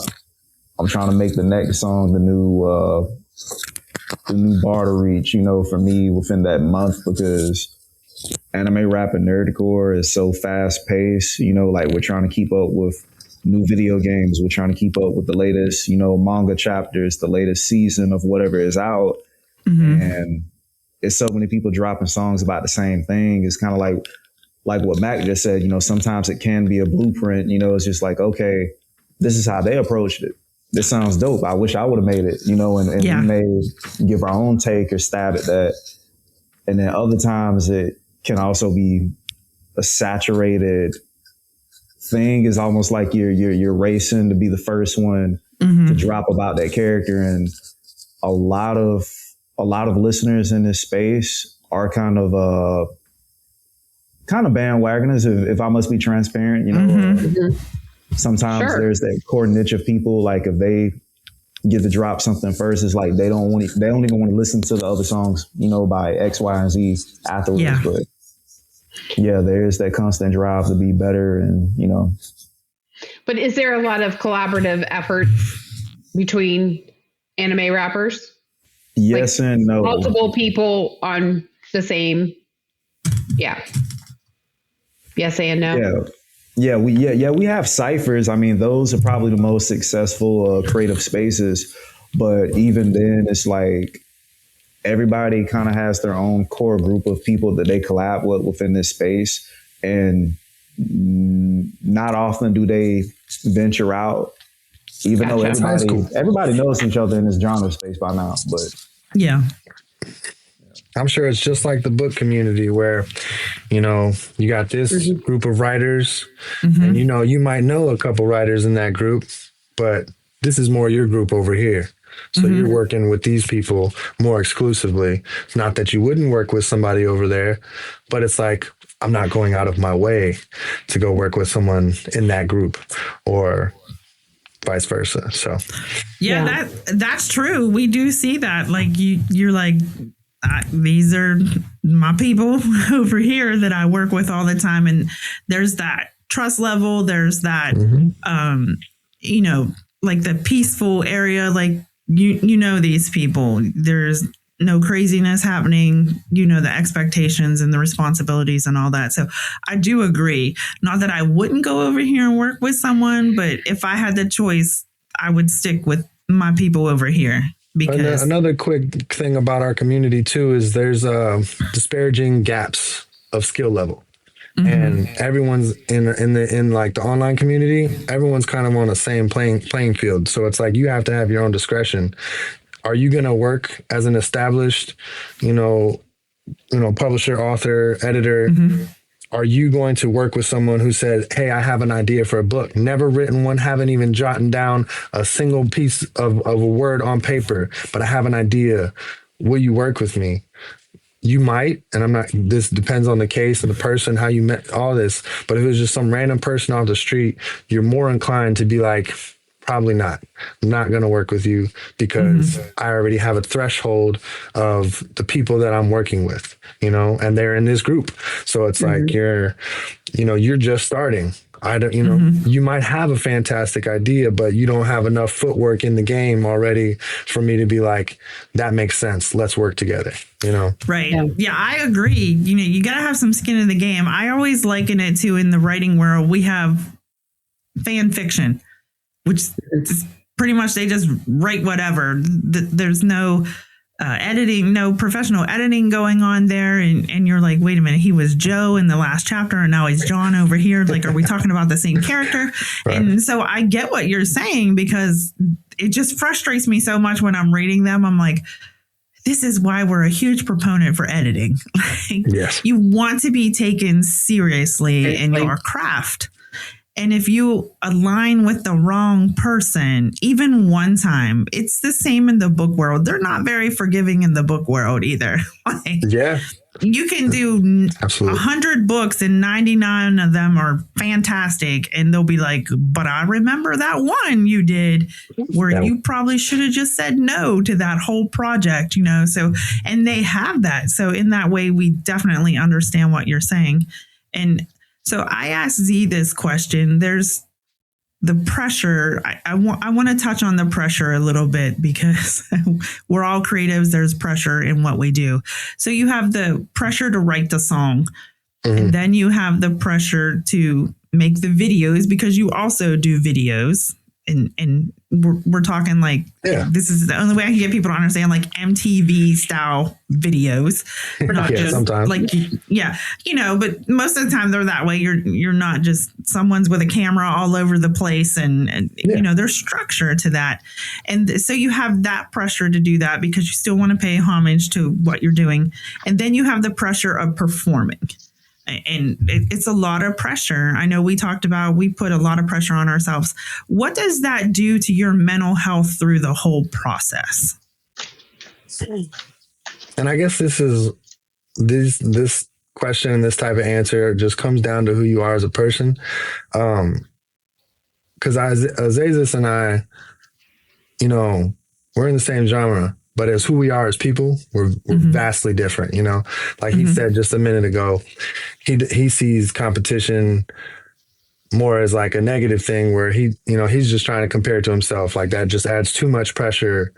I'm trying to make the next song the new bar to reach, for me within that month, because anime rap and nerdcore is so fast paced. Like, we're trying to keep up with new video games. We're trying to keep up with the latest, manga chapters, the latest season of whatever is out. And it's so many people dropping songs about the same thing. It's kind of like what Mac just said, sometimes it can be a blueprint. It's just like, okay, this is how they approached it. This sounds dope. I wish I would have made it, and we may give our own take or stab at that. And then other times it can also be a saturated thing. Is almost like you're racing to be the first one to drop about that character. And a lot of listeners in this space are kind of bandwagoners, if I must be transparent. Sometimes there's that core niche of people, like, if they get to drop something first, it's like they don't even want to listen to the other songs, by X, Y, and Z afterwards. But there's that constant drive to be better, and But is there a lot of collaborative effort between anime rappers? Yes, like, and no. Multiple people on the same. Yes and no. We have ciphers. I mean, those are probably the most successful creative spaces. But even then, it's like everybody kind of has their own core group of people that they collab with within this space. And not often do they venture out, even though everybody knows each other in this genre space by now. But I'm sure it's just like the book community where, you got this group of writers and, you might know a couple writers in that group, but this is more your group over here. So you're working with these people more exclusively. It's not that you wouldn't work with somebody over there, but it's like, I'm not going out of my way to go work with someone in that group, or vice versa. So that's true. We do see that. Like, you're like, these are my people over here that I work with all the time. And there's that trust level. There's that, like the peaceful area, like, these people, there's no craziness happening, the expectations and the responsibilities and all that. So I do agree. Not that I wouldn't go over here and work with someone, but if I had the choice, I would stick with my people over here. Because another quick thing about our community too is there's disparaging gaps of skill level. And everyone's in like the online community, everyone's kind of on the same playing field. So it's like you have to have your own discretion. Are you going to work as an established, publisher, author, editor? Are you going to work with someone who said, hey, I have an idea for a book, never written one, haven't even jotted down a single piece of a word on paper, but I have an idea. Will you work with me? You might, and this depends on the case and the person, how you met, all this. But if it was just some random person off the street, you're more inclined to be like, probably not. I'm not going to work with you because I already have a threshold of the people that I'm working with, and they're in this group. So it's like you're just starting. I don't, you might have a fantastic idea, but you don't have enough footwork in the game already for me to be like, that makes sense. Let's work together, Right. Yeah, I agree. You got to have some skin in the game. I always liken it to, in the writing world, we have fan fiction, which is pretty much they just write whatever. There's no editing, no professional editing going on there. And you're like, wait a minute, he was Joe in the last chapter and now he's John over here. Like, are we talking about the same character? Right. And so I get what you're saying, because it just frustrates me so much when I'm reading them. I'm like, this is why we're a huge proponent for editing. Yes. You want to be taken seriously in your craft. And if you align with the wrong person, even one time, it's the same in the book world. They're not very forgiving in the book world either. You can do 100 books and 99 of them are fantastic. And they'll be like, but I remember that one you did where you probably should have just said no to that whole project, So, and they have that. So in that way, we definitely understand what you're saying. And so I asked Z this question. There's the pressure. I want to touch on the pressure a little bit, because we're all creatives. There's pressure in what we do. So you have the pressure to write the song, and then you have the pressure to make the videos, because you also do videos. And we're talking like, this is the only way I can get people to understand, like MTV style videos. We're not just sometimes. Like, but most of the time they're that way. You're not just someone's with a camera all over the place, and there's structure to that. And so you have that pressure to do that, because you still want to pay homage to what you're doing. And then you have the pressure of performing. And it's a lot of pressure. I know we put a lot of pressure on ourselves. What does that do to your mental health through the whole process? And I guess this question and this type of answer just comes down to who you are as a person. Because Azazus and I, we're in the same genre, but as who we are as people, we're vastly different, Like he said just a minute ago, he sees competition more as like a negative thing, where he's just trying to compare it to himself. Like that just adds too much pressure,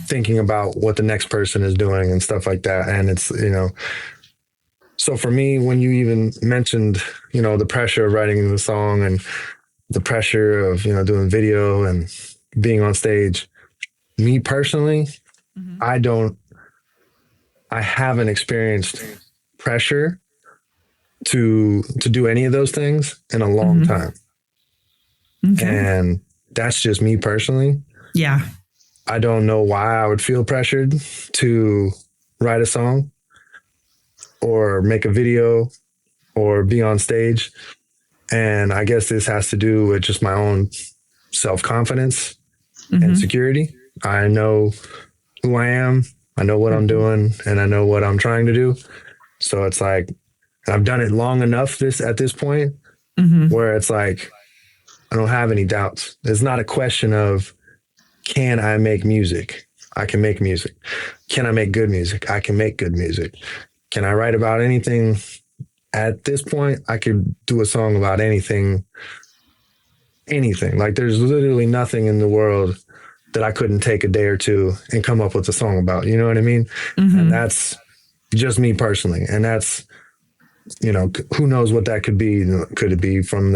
thinking about what the next person is doing and stuff like that. And it's, so for me, when you even mentioned, the pressure of writing the song and the pressure of, doing video and being on stage, me personally, I haven't experienced pressure to do any of those things in a long time. Okay. And that's just me personally. Yeah. I don't know why I would feel pressured to write a song or make a video or be on stage. And I guess this has to do with just my own self-confidence and security. I know who I am, I know what I'm doing, and I know what I'm trying to do. So it's like, I've done it long enough at this point where it's like, I don't have any doubts. It's not a question of, can I make music? I can make music. Can I make good music? I can make good music. Can I write about anything? At this point, I could do a song about anything. Like there's literally nothing in the world that I couldn't take a day or two and come up with a song about. You know what I mean? And that's just me personally. And that's, who knows what that could be? Could it be from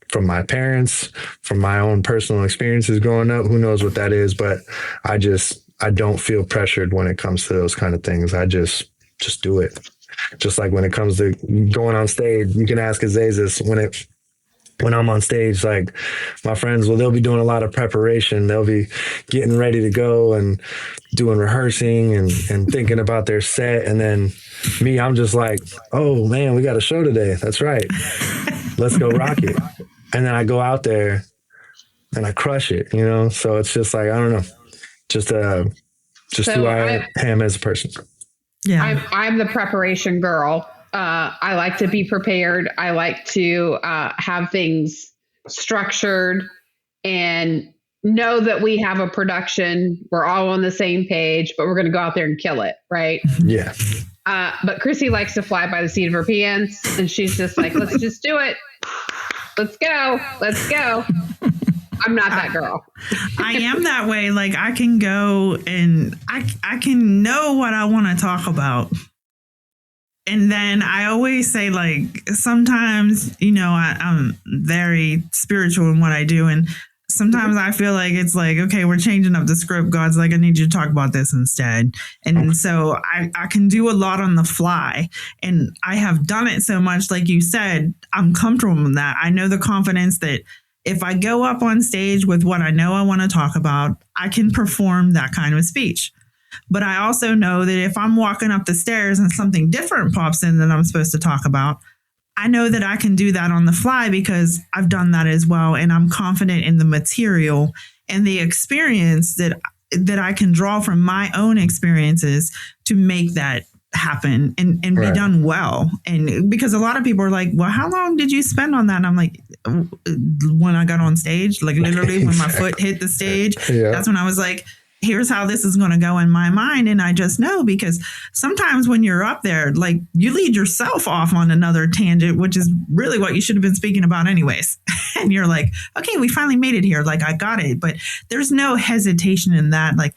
from my parents, from my own personal experiences growing up? Who knows what that is? But I don't feel pressured when it comes to those kind of things. I just do it. Just like when it comes to going on stage, you can ask Azazus when I'm on stage, like my friends, they'll be doing a lot of preparation. They'll be getting ready to go and doing rehearsing and thinking about their set. And then me, I'm just like, oh man, we got a show today. That's right. Let's go rock it. And then I go out there and I crush it, So it's just like, I don't know, just who I am as a person. Yeah. I'm the preparation girl. I like to be prepared. I like to have things structured and know that we have a production. We're all on the same page, but we're going to go out there and kill it. Right. Yeah. But Chrissy likes to fly by the seat of her pants, and she's just like, let's just do it. Let's go. Let's go. I'm not that girl. I am that way. Like I can go and I can know what I want to talk about. And then I always say, like, sometimes, I'm very spiritual in what I do. And sometimes I feel like it's like, okay, we're changing up the script. God's like, I need you to talk about this instead. And so I can do a lot on the fly. And I have done it so much, like you said, I'm comfortable in that. I know the confidence that if I go up on stage with what I know I want to talk about, I can perform that kind of speech. But I also know that if I'm walking up the stairs and something different pops in that I'm supposed to talk about, I know that I can do that on the fly because I've done that as well. And I'm confident in the material and the experience that I can draw from my own experiences to make that happen and be done well. And because a lot of people are like, well, how long did you spend on that? And I'm like, when I got on stage, like literally when my foot hit the stage, that's when I was like, here's how this is going to go in my mind. And I just know, because sometimes when you're up there, like you lead yourself off on another tangent, which is really what you should have been speaking about anyways. And you're like, okay, we finally made it here. Like I got it. But there's no hesitation in that. Like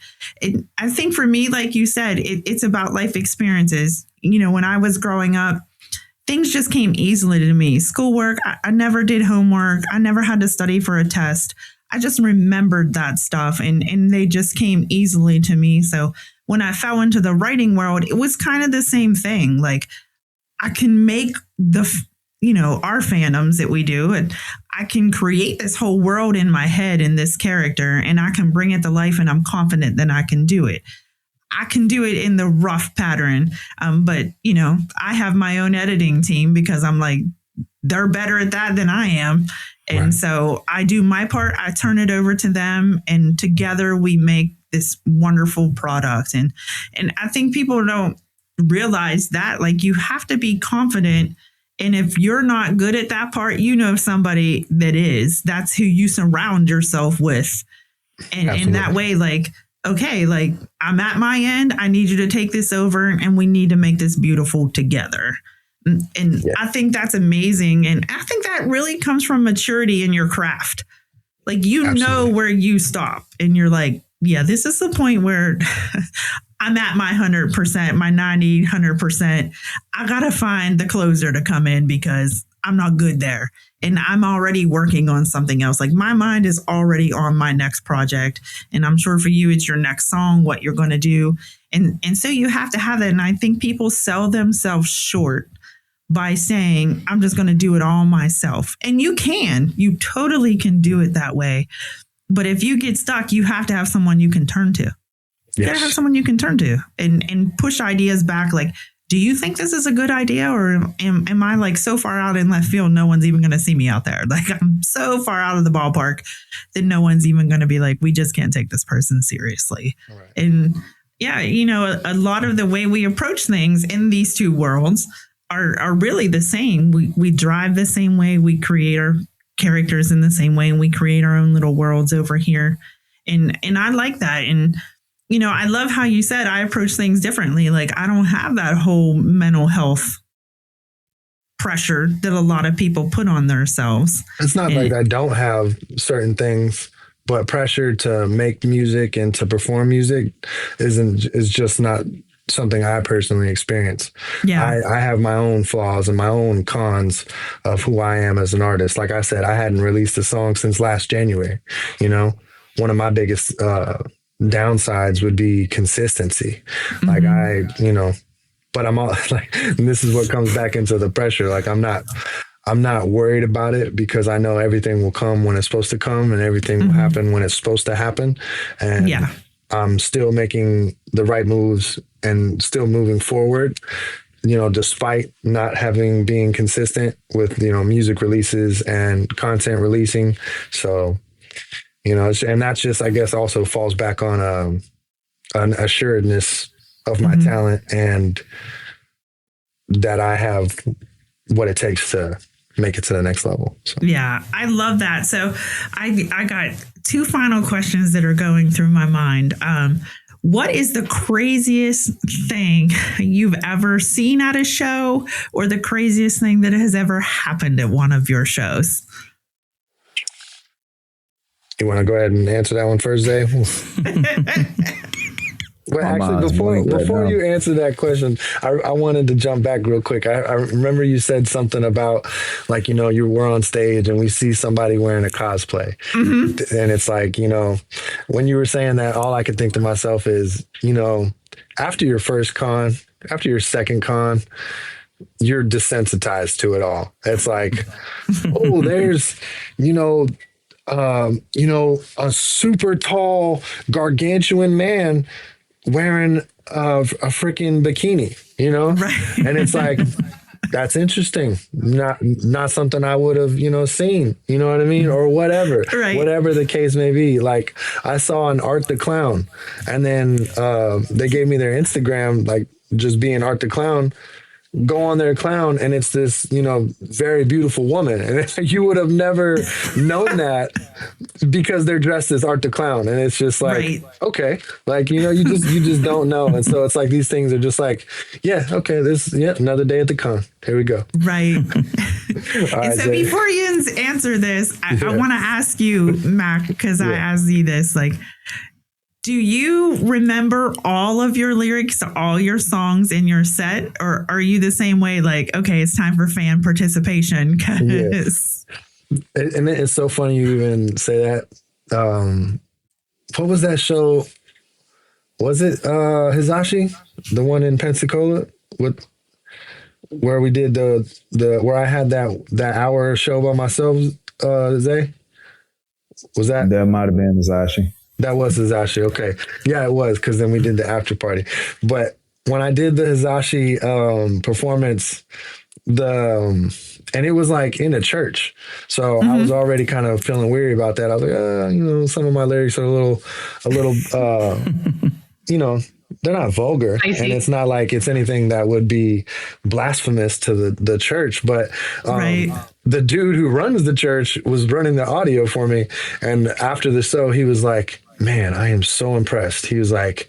I think for me, like you said, it's about life experiences. When I was growing up, things just came easily to me. Schoolwork, I never did homework. I never had to study for a test. I just remembered that stuff and they just came easily to me. So when I fell into the writing world, it was kind of the same thing. Like I can make our fandoms that we do, and I can create this whole world in my head in this character, and I can bring it to life, and I'm confident that I can do it. I can do it in the rough pattern. But I have my own editing team because I'm like, they're better at that than I am. And so I do my part, I turn it over to them, and together we make this wonderful product. And I think people don't realize that, like, you have to be confident. And if you're not good at that part, somebody that is. That's who you surround yourself with. And in that way, like, okay, like I'm at my end, I need you to take this over and we need to make this beautiful together. And I think that's amazing. And I think that really comes from maturity in your craft. Like, know where you stop and you're like, yeah, this is the point where I'm at my 100%, my 90, 100%. I got to find the closer to come in because I'm not good there. And I'm already working on something else. Like my mind is already on my next project. And I'm sure for you, it's your next song, what you're going to do. And so you have to have that. And I think people sell themselves short by saying, I'm just going to do it all myself. And you totally can do it that way. But if you get stuck, you have to have someone you can turn to. You gotta have someone you can turn to and push ideas back. Like, do you think this is a good idea? Or am I like so far out in left field, no one's even going to see me out there? Like I'm so far out of the ballpark that no one's even going to be like, we just can't take this person seriously. Right. And a lot of the way we approach things in these two worlds are really the same. We drive the same way, we create our characters in the same way, and we create our own little worlds over here. And I like that. And, I love how you said I approach things differently. Like I don't have that whole mental health pressure that a lot of people put on themselves. It's not like I don't have certain things, but pressure to make music and to perform music is just not something I personally experience. Yeah. I have my own flaws and my own cons of who I am as an artist. Like I said, I hadn't released a song since last January. One of my biggest downsides would be consistency. Like but I'm all like, and this is what comes back into the pressure. Like I'm not worried about it because I know everything will come when it's supposed to come and everything will happen when it's supposed to happen. And I'm still making the right moves and still moving forward, despite not being consistent with, music releases and content releasing. So, and that's just, I guess, also falls back on an assuredness of my talent and that I have what it takes to make it to the next level. So. Yeah, I love that. So I got two final questions that are going through my mind. what is the craziest thing you've ever seen at a show, or the craziest thing that has ever happened at one of your shows? You want to go ahead and answer that one first, Zay? Well, actually, before you answer that question, I wanted to jump back real quick. I remember you said something about, like, you know, you were on stage and we see somebody wearing a cosplay. Mm-hmm. And it's like, you know, when you were saying that, all I could think to myself is, you know, after your first con, after your second con, you're desensitized to it all. It's like, oh, there's, a super tall, gargantuan man wearing a freaking bikini, you know? Right. And it's like, that's interesting. Not something I would have, seen, you know what I mean? Or whatever, right. Whatever the case may be. Like, I saw an Art the Clown, and then they gave me their Instagram, like, just being Art the Clown. Go on their clown, and it's this, very beautiful woman, and you would have never known that because they're dressed as Art the Clown, and it's just like, right. Okay, like, you just don't know, and so it's like these things are just like, yeah, okay, another day at the con. Here we go. Right. And so before you answer this, I want to ask you, Mac, because I asked you this, like, do you remember all of your lyrics to all your songs in your set? Or are you the same way, like, okay, it's time for fan participation? Cause... And it's so funny you even say that. What was that show? Was it Hizashi? The one in Pensacola? Where we did where I had that hour show by myself, Zay? Was that? That might have been Hizashi. That was Hizashi. Okay. Yeah, it was, because then we did the after party. But when I did the Hizashi performance, and it was like in a church. So I was already kind of feeling weary about that. I was like, some of my lyrics are a little, they're not vulgar, and it's not like it's anything that would be blasphemous to the church. But the dude who runs the church was running the audio for me. And after the show, he was like, man, I am so impressed. He's like,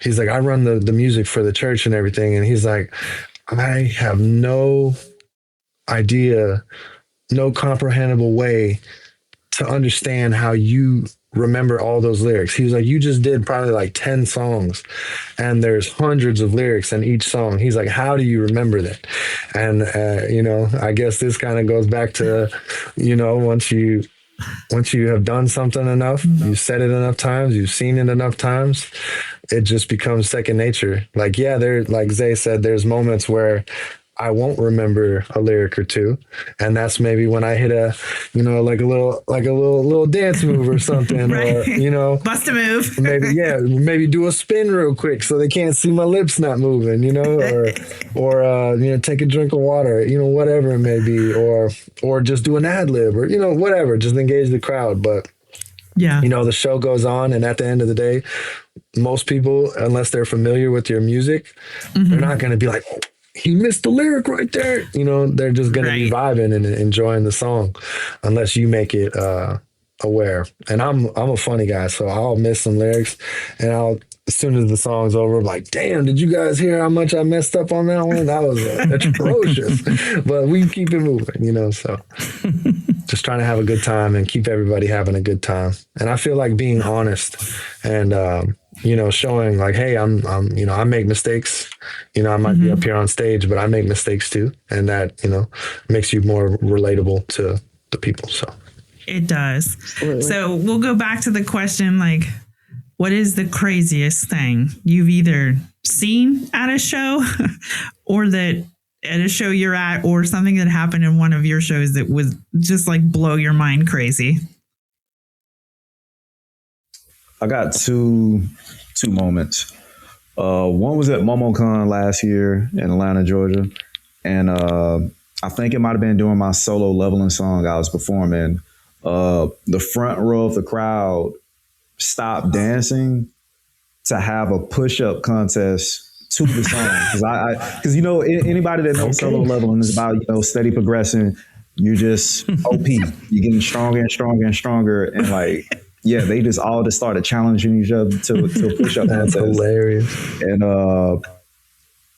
I run the music for the church and everything. And he's like, I have no idea, no comprehensible way to understand how you remember all those lyrics. He was like, you just did probably like 10 songs, and there's hundreds of lyrics in each song. He's like, how do you remember that? And, I guess this kind of goes back to, once you have done something enough, you've said it enough times, you've seen it enough times, it just becomes second nature. Like, yeah, like Zay said, there's moments where I won't remember a lyric or two, and that's maybe when I hit a little dance move or something, right. Or bust a move, maybe do a spin real quick so they can't see my lips not moving, or take a drink of water, whatever it may be, or just do an ad lib, or whatever, just engage the crowd. But the show goes on, and at the end of the day, most people, unless they're familiar with your music, they're not going to be like, oh, he missed the lyric right there. They're just going to be vibing and enjoying the song, unless you make it aware. And I'm a funny guy, so I'll miss some lyrics, and as soon as the song's over, I'm like, damn, did you guys hear how much I messed up on that one? That was atrocious. But we keep it moving, so just trying to have a good time and keep everybody having a good time. And I feel like being honest and, showing like, hey, I make mistakes. I might be up here on stage, but I make mistakes too. And that, makes you more relatable to the people. So it does. Absolutely. So we'll go back to the question, like, what is the craziest thing you've either seen at a show or that at a show you're at, or something that happened in one of your shows that was just like blow your mind crazy? I got two moments. One was at MomoCon last year in Atlanta, Georgia. And I think it might have been during my solo leveling song I was performing. The front row of the crowd stopped dancing to have a push-up contest to the song. Because anybody that knows solo leveling is about, steady progressing. You're just OP. You're getting stronger and stronger and stronger. And like, yeah, they just all just started challenging each other to push up. That's hilarious. And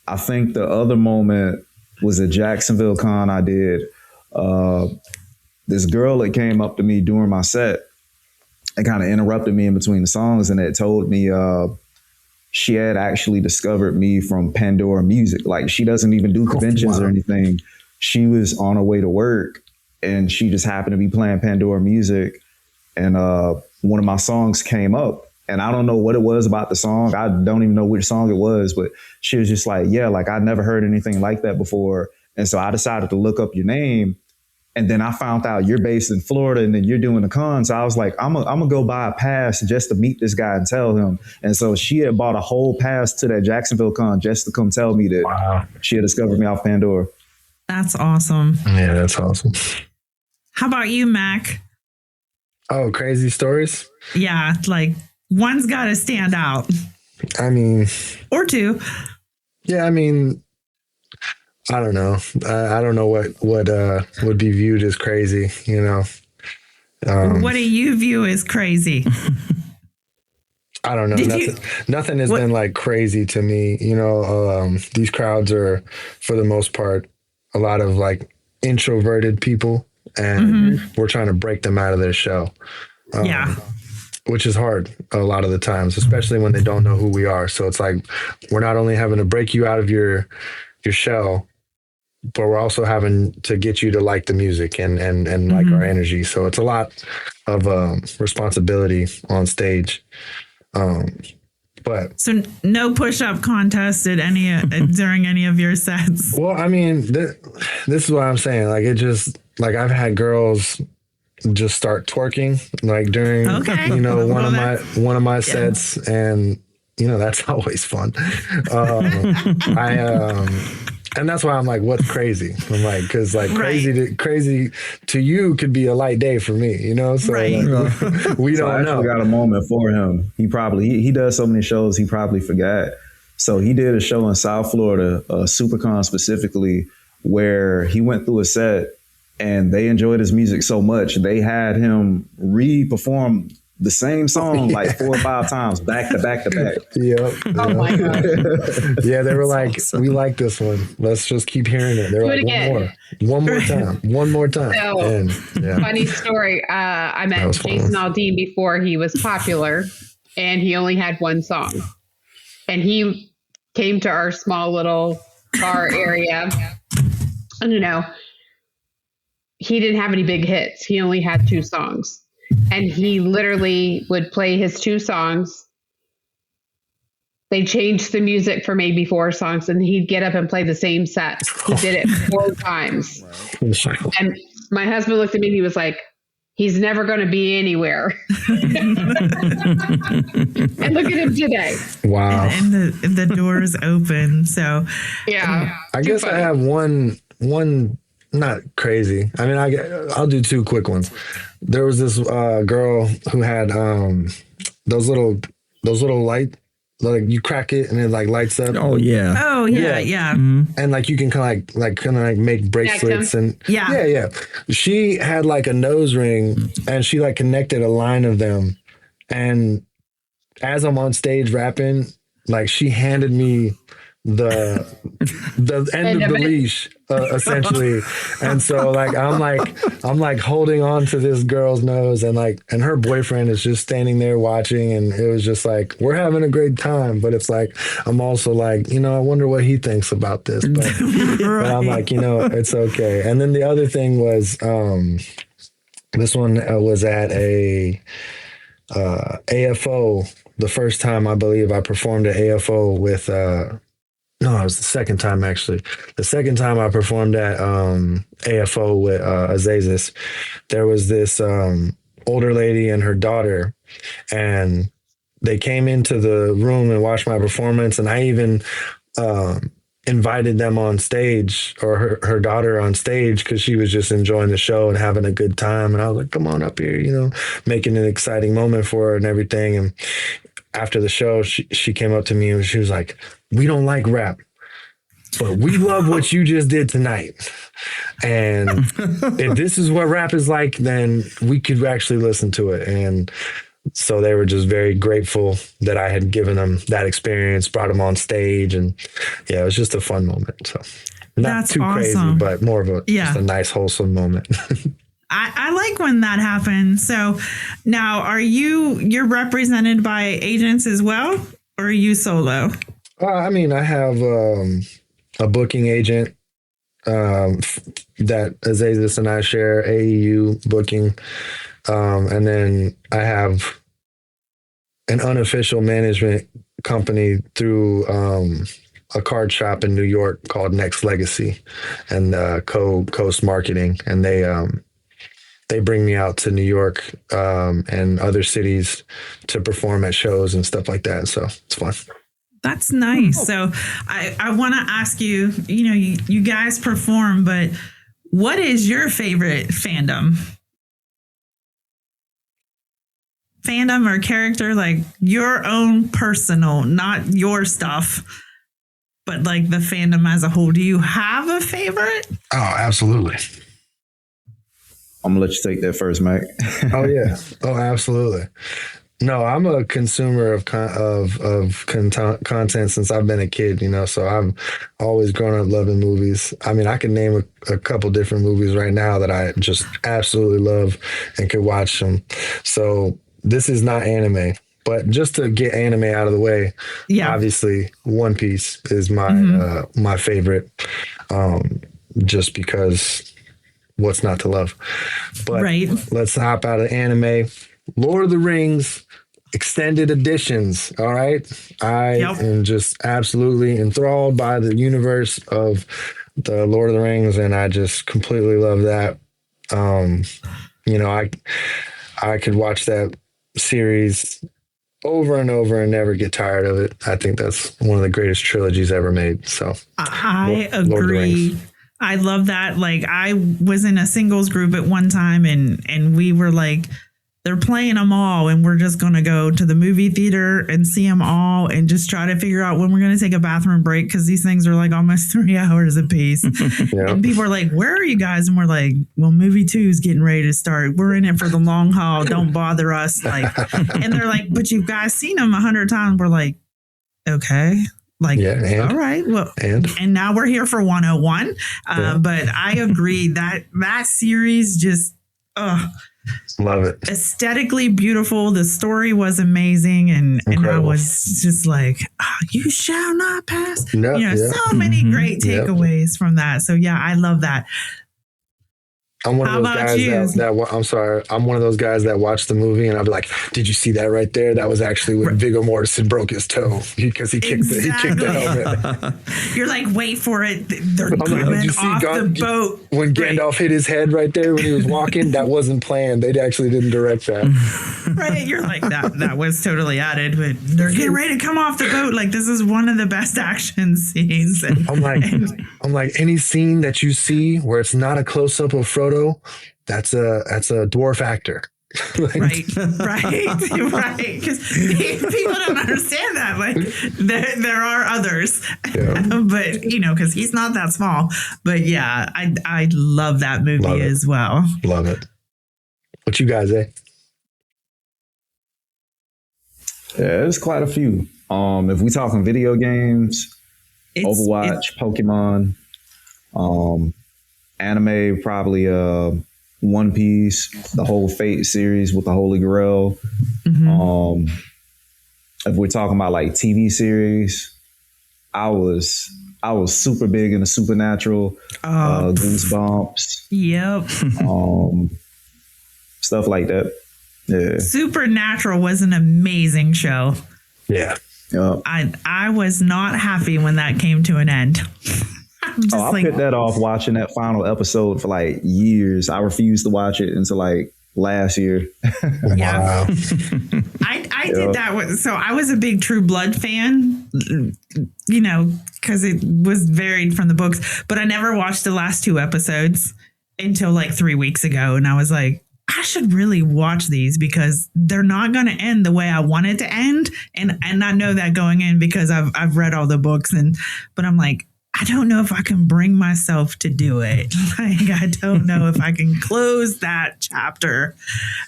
I think the other moment was a Jacksonville con I did. This girl that came up to me during my set and kind of interrupted me in between the songs, and it told me she had actually discovered me from Pandora music. Like, she doesn't even do conventions or anything. She was on her way to work and she just happened to be playing Pandora music, and one of my songs came up, and I don't know what it was about the song. I don't even know which song it was, but she was just like, yeah, like, I'd never heard anything like that before. And so I decided to look up your name. And then I found out you're based in Florida and then you're doing the con. So I was like, I'm gonna go buy a pass just to meet this guy and tell him. And so she had bought a whole pass to that Jacksonville con just to come tell me that she had discovered me off Pandora. That's awesome. Yeah, that's awesome. How about you, Mac? Oh, crazy stories? Yeah, like one's got to stand out. I mean, or two. Yeah, I mean, I don't know. I don't know what would be viewed as crazy, you know. What do you view as crazy? I don't know. Nothing has been like crazy to me. You know, these crowds are, for the most part, a lot of like introverted people, and we're trying to break them out of their shell. Which is hard a lot of the times, especially when they don't know who we are. So it's like, we're not only having to break you out of your shell, but we're also having to get you to like the music and like our energy. So it's a lot of responsibility on stage. But so no push-up contest at any during any of your sets. Well, I mean, this is what I'm saying. Like, it just, like, I've had girls just start twerking like during you know one of my sets, and you know that's always fun. And that's why I'm like, what's crazy? I'm like, because like crazy to you could be a light day for me, you know. So like, we don't know. I got a moment for him. He does so many shows he probably forgot. So he did a show in South Florida, SuperCon specifically, where he went through a set. And they enjoyed his music so much, they had him re-perform the same song like 4 or 5 times, back to back to back. Yep. Oh my God. Yeah, they were like, awesome. We like this one. Let's just keep hearing it. They're like, one more time. So, and, funny story. I met Jason Aldean before he was popular, and he only had one song. And he came to our small little bar area. And, you know, he didn't have any big hits. He only had 2 songs. And he literally would play his 2 songs. They changed the music for maybe 4 songs, and he'd get up and play the same set. He did it 4 times. And my husband looked at me and he was like, he's never going to be anywhere. And look at him today. Wow. And the doors open. So yeah. I guess I have one not crazy. I mean, I'll do 2 quick ones. There was this girl who had those little light, like you crack it and it like lights up. Oh yeah. Mm-hmm. And like you can kind of make bracelets and yeah. She had like a nose ring and she like connected a line of them. And as I'm on stage rapping, like she handed me the end of the leash essentially, and so like I'm like holding on to this girl's nose, and her boyfriend is just standing there watching, and it was just like, we're having a great time, but it's like I'm also like, you know, I wonder what he thinks about this, but, but I'm like, you know, it's okay. And then the other thing was this one was at a AFO, the first time I believe I performed at AFO with no, it was the second time actually. The second time I performed at AFO with Azazus, there was this older lady and her daughter, and they came into the room and watched my performance, and I even invited them on stage, or her daughter on stage, because she was just enjoying the show and having a good time. And I was like, come on up here, you know, making an exciting moment for her and everything. And after the show, she came up to me and she was like, we don't like rap, but we love what you just did tonight. And if this is what rap is like, then we could actually listen to it. And So they were just very grateful that I had given them that experience, brought them on stage, and yeah, it was just a fun moment. So not That's too crazy, awesome. but more of just a nice, wholesome moment. I like when that happens. So now you're represented by agents as well, or are you solo? I mean, I have a booking agent that Azazus and I share, AEU booking. And then I have an unofficial management company through a card shop in New York called Next Legacy and Coast Marketing. And they bring me out to New York and other cities to perform at shows and stuff like that. So it's fun. That's nice. So I want to ask you, you guys perform, but what is your favorite fandom? Fandom or character, like your own personal, not your stuff, but like the fandom as a whole. Do you have a favorite? Oh, absolutely. I'm gonna let you take that first, Mac. Oh yeah. Oh, absolutely. No, I'm a consumer of content since I've been a kid, so I've always grown up loving movies. I mean, I can name a couple different movies right now that I just absolutely love and could watch them. So this is not anime, but just to get anime out of the way, obviously One Piece is my my favorite, just because what's not to love. But let's hop out of anime. Lord of the Rings extended editions. All right. I am just absolutely enthralled by the universe of the Lord of the Rings, and I just completely love that. I could watch that series over and over and never get tired of it. I think that's one of the greatest trilogies ever made. So I agree. I love that. Like, I was in a singles group at one time, and we were like, they're playing them all, and we're just going to go to the movie theater and see them all and just try to figure out when we're going to take a bathroom break, because these things are like almost 3 hours a piece. And people are like, where are you guys? And we're like, well, movie 2 is getting ready to start. We're in it for the long haul. Don't bother us. Like, and they're like, but you guys seen them 100 times. We're like, okay. Like, all right, well, and now we're here for 101. But I agree that series just, love it. Aesthetically beautiful. The story was amazing. And I was just like, you shall not pass. So many great takeaways from that. So yeah, I love that. I'm one of those guys I'm sorry. I'm one of those guys that watched the movie and I'll be like, did you see that right there? That was actually when Viggo Mortensen broke his toe because he kicked the helmet. You're like, wait for it. They're coming off the boat. When Gandalf hit his head right there when he was walking, that wasn't planned. They actually didn't direct that. Right. You're like, that was totally added, but they're getting ready to come off the boat. Like, this is one of the best action scenes. And, I'm like, any scene that you see where it's not a close up of Frodo, that's a dwarf actor. Right. Because people don't understand that. Like, there are others, but because he's not that small. But yeah, I love that movie as well. Love it. What you guys, Yeah, there's quite a few. If we talking video games, Overwatch, Pokemon, anime, probably One Piece, the whole Fate series with the Holy Grail. If we're talking about like TV series, I was super big into Supernatural, Goosebumps. Yep. Stuff like that. Yeah. Supernatural was an amazing show. Yeah. I was not happy when that came to an end. I put that off watching that final episode for like years. I refused to watch it until like last year. Yeah. I did that. So I was a big True Blood fan, because it was varied from the books, but I never watched the last 2 episodes until like 3 weeks ago. And I was like, I should really watch these because they're not going to end the way I want it to end. And I know that going in because I've read all the books but I'm like, I don't know if I can bring myself to do it. Like, I don't know if I can close that chapter.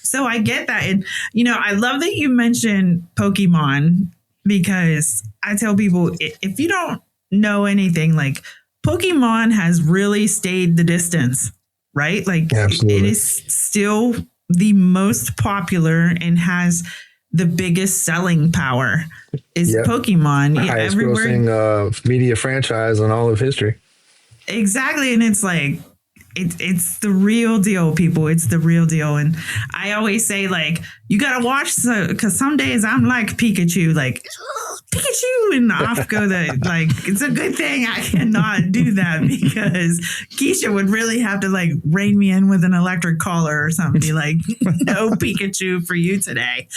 So I get that. And, I love that you mentioned Pokemon, because I tell people, if you don't know anything, like, Pokemon has really stayed the distance, right? Like, Absolutely. It is still the most popular and has the biggest selling power is Pokemon. Highest grossing media franchise in all of history. Exactly. And it's like, it's the real deal, people. It's the real deal. And I always say, like, you got to watch, because some days I'm like Pikachu, like, Pikachu, and off go like, it's a good thing I cannot do that, because Keisha would really have to, like, rein me in with an electric collar or something, be like, no Pikachu for you today.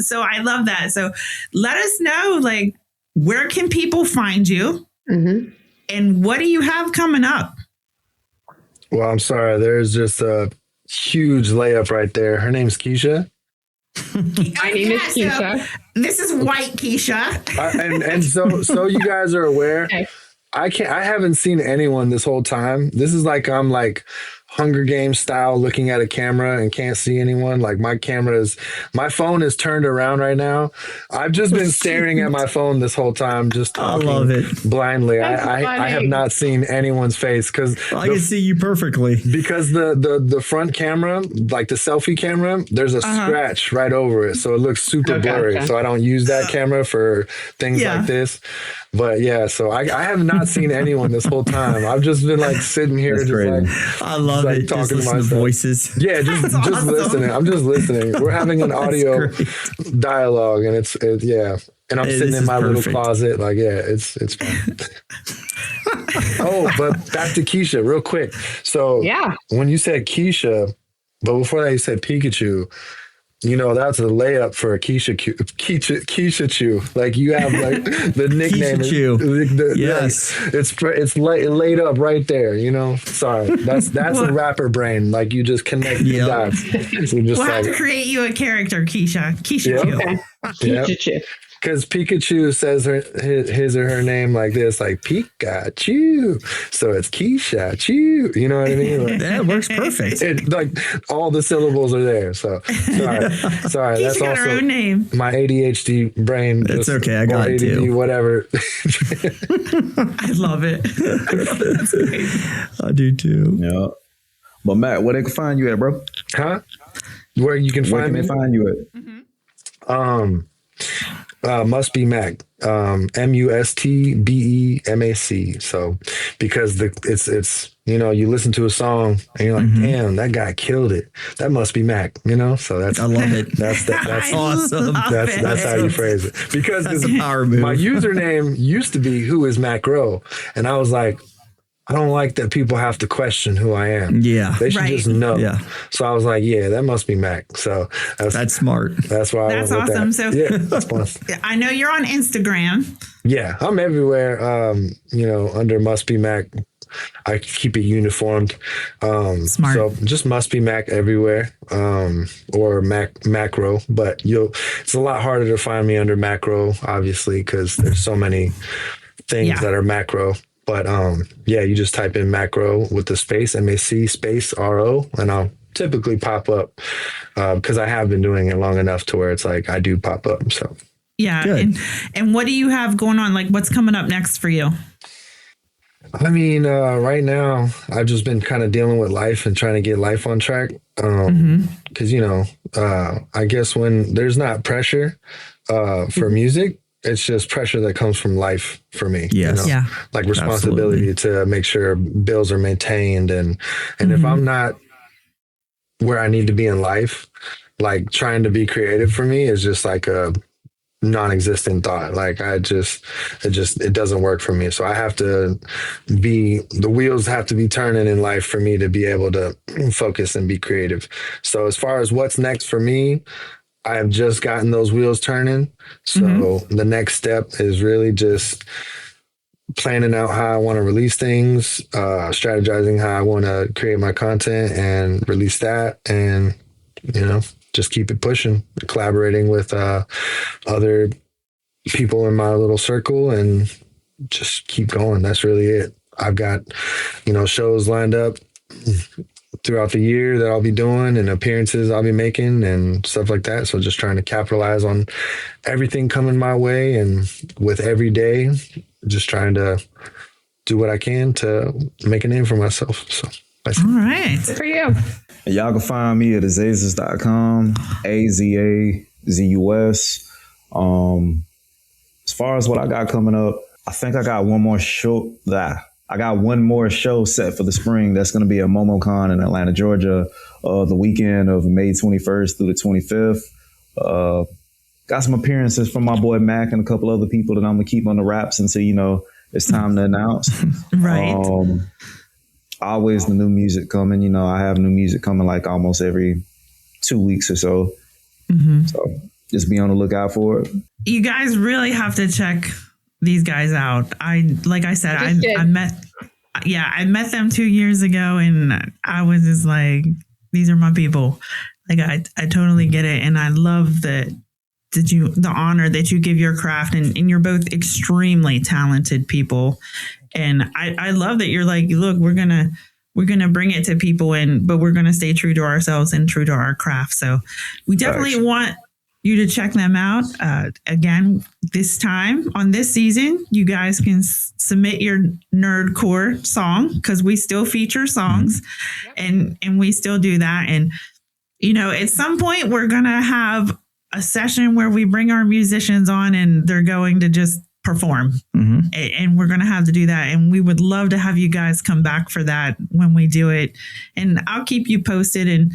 So I love that. So let us know, like, where can people find you? Mm-hmm. And what do you have coming up? Well, I'm sorry. There's just a huge layup right there. Her name's Keisha. My name is Keisha. So this is white Keisha. And so you guys are aware. Okay. I haven't seen anyone this whole time. This is like I'm like Hunger Games style looking at a camera and can't see anyone. Like my phone is turned around right now. I've just been staring at my phone this whole time, just talking I love it. blindly. I have not seen anyone's face because I can see you perfectly. Because the front camera, like the selfie camera, there's a scratch right over it. So it looks super blurry. Okay. So I don't use that camera for things like this. But yeah, so I have not seen anyone this whole time. I've just been like sitting here, That's just crazy. like I love like it. talking Just to listen to myself. voices. Yeah, just awesome. listening. I'm just listening. We're having an audio dialogue, and it's yeah. And I'm sitting this in my is little perfect. closet. Like, yeah, it's fun. Oh, but back to Keisha real quick. So when you said Keisha, but before that you said Pikachu, that's a layup for a Keisha Chew. Like you have like the nickname. Keisha Chew. Yes. It's laid up right there, Sorry. That's a rapper brain. Like you just connect the dots. So just We'll have to create you a character, Keisha. Keisha Chew. Okay. Keisha Chew. Because Pikachu says his or her name like this, like Pikachu. So it's Keisha Chew. You know what I mean? Like, That works perfect. like all the syllables are there. So sorry. That's got her also own name. my ADHD brain. That's okay. I got or it ADD, too. whatever. I love it. That's great. I do too. Yeah. But Matt, where they can find you at, bro? Huh? Where you can Where find can me? they find you at? Must be Mac. MUSTBEMAC. So because it's you listen to a song and you're like, damn, that guy killed it. That must be Mac, So that's I love it. that's awesome. that's how you phrase it. Because That's a power move. my username used to be Who is Mac Ro? And I was like, I don't like that people have to question who I am. Yeah. They should just know. Yeah. So I was like, yeah, that must be Mac. So That's smart. that's why That's I went with awesome. that. So- yeah, that's fun. I know you're on Instagram. Yeah, I'm everywhere. Under Must Be Mac. I keep it uniformed. Smart. So just Must Be Mac everywhere. Or Mac Ro. But it's a lot harder to find me under Mac Ro, obviously, because there's so many things that are macro. But you just type in Mac Ro with the space, MAC space RO, and I'll typically pop up because I have been doing it long enough to where it's like I do pop up. So Yeah. And what do you have going on? Like, what's coming up next for you? I mean, right now I've just been kind of dealing with life and trying to get life on track. Because I guess when there's not pressure for music, it's just pressure that comes from life for me. Yes. Yeah. Like responsibility to make sure bills are maintained. And if I'm not where I need to be in life, like trying to be creative for me is just like a non-existent thought. Like it doesn't work for me. So I have to the wheels have to be turning in life for me to be able to focus and be creative. So as far as what's next for me, I have just gotten those wheels turning. So the next step is really just planning out how I want to release things, strategizing how I want to create my content and release that, and, just keep it pushing, collaborating with other people in my little circle and just keep going. That's really it. I've got, shows lined up throughout the year that I'll be doing and appearances I'll be making and stuff like that. So just trying to capitalize on everything coming my way, and with every day, just trying to do what I can to make a name for myself. So that's all right. Good for you. Y'all can find me at azazus.com, AZAZUS. As far as what I got coming up, I think I got one more show set for the spring. That's going to be at MomoCon in Atlanta, Georgia, the weekend of May 21st through the 25th. Got some appearances from my boy Mac and a couple other people that I'm going to keep on the wraps until, it's time to announce. Right. Always the new music coming. I have new music coming like almost every 2 weeks or so. Mm-hmm. So just be on the lookout for it. You guys really have to check these guys out. I met them 2 years ago, and I was just like, these are my people. Like I totally get it, and I love the honor that you give your craft, and you're both extremely talented people. And I love that you're like, look, we're gonna bring it to people, but we're gonna stay true to ourselves and true to our craft. So we definitely want you to check them out. Again, this time on this season, you guys can submit your Nerdcore song, because we still feature songs, and we still do that. And at some point we're gonna have a session where we bring our musicians on and they're going to just perform. Mm-hmm. And we're going to have to do that. And we would love to have you guys come back for that when we do it. And I'll keep you posted. And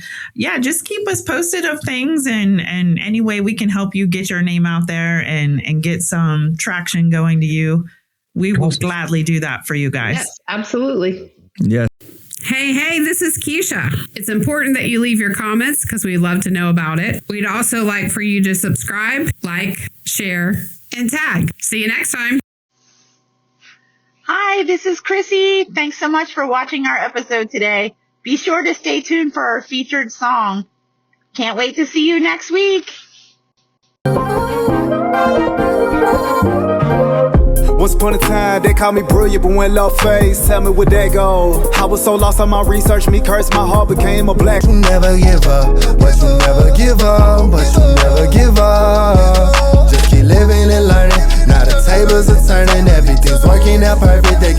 just keep us posted of things. And any way we can help you get your name out there and get some traction going to you, we will gladly do that for you guys. Yes, absolutely. Yes. Hey, this is Keisha. It's important that you leave your comments because we'd love to know about it. We'd also like for you to subscribe, like, share, and tag. See you next time. Hi, this is Chrissy. Thanks so much for watching our episode today. Be sure to stay tuned for our featured song. Can't wait to see you next week. Once upon a time, they called me brilliant, but went low face. Tell me where that go. I was so lost on my research, me cursed, my heart became a black. You never give up, but you never give up, but you never give up. Just keep living and learning. Now the tables are turning, everything's working out perfect. They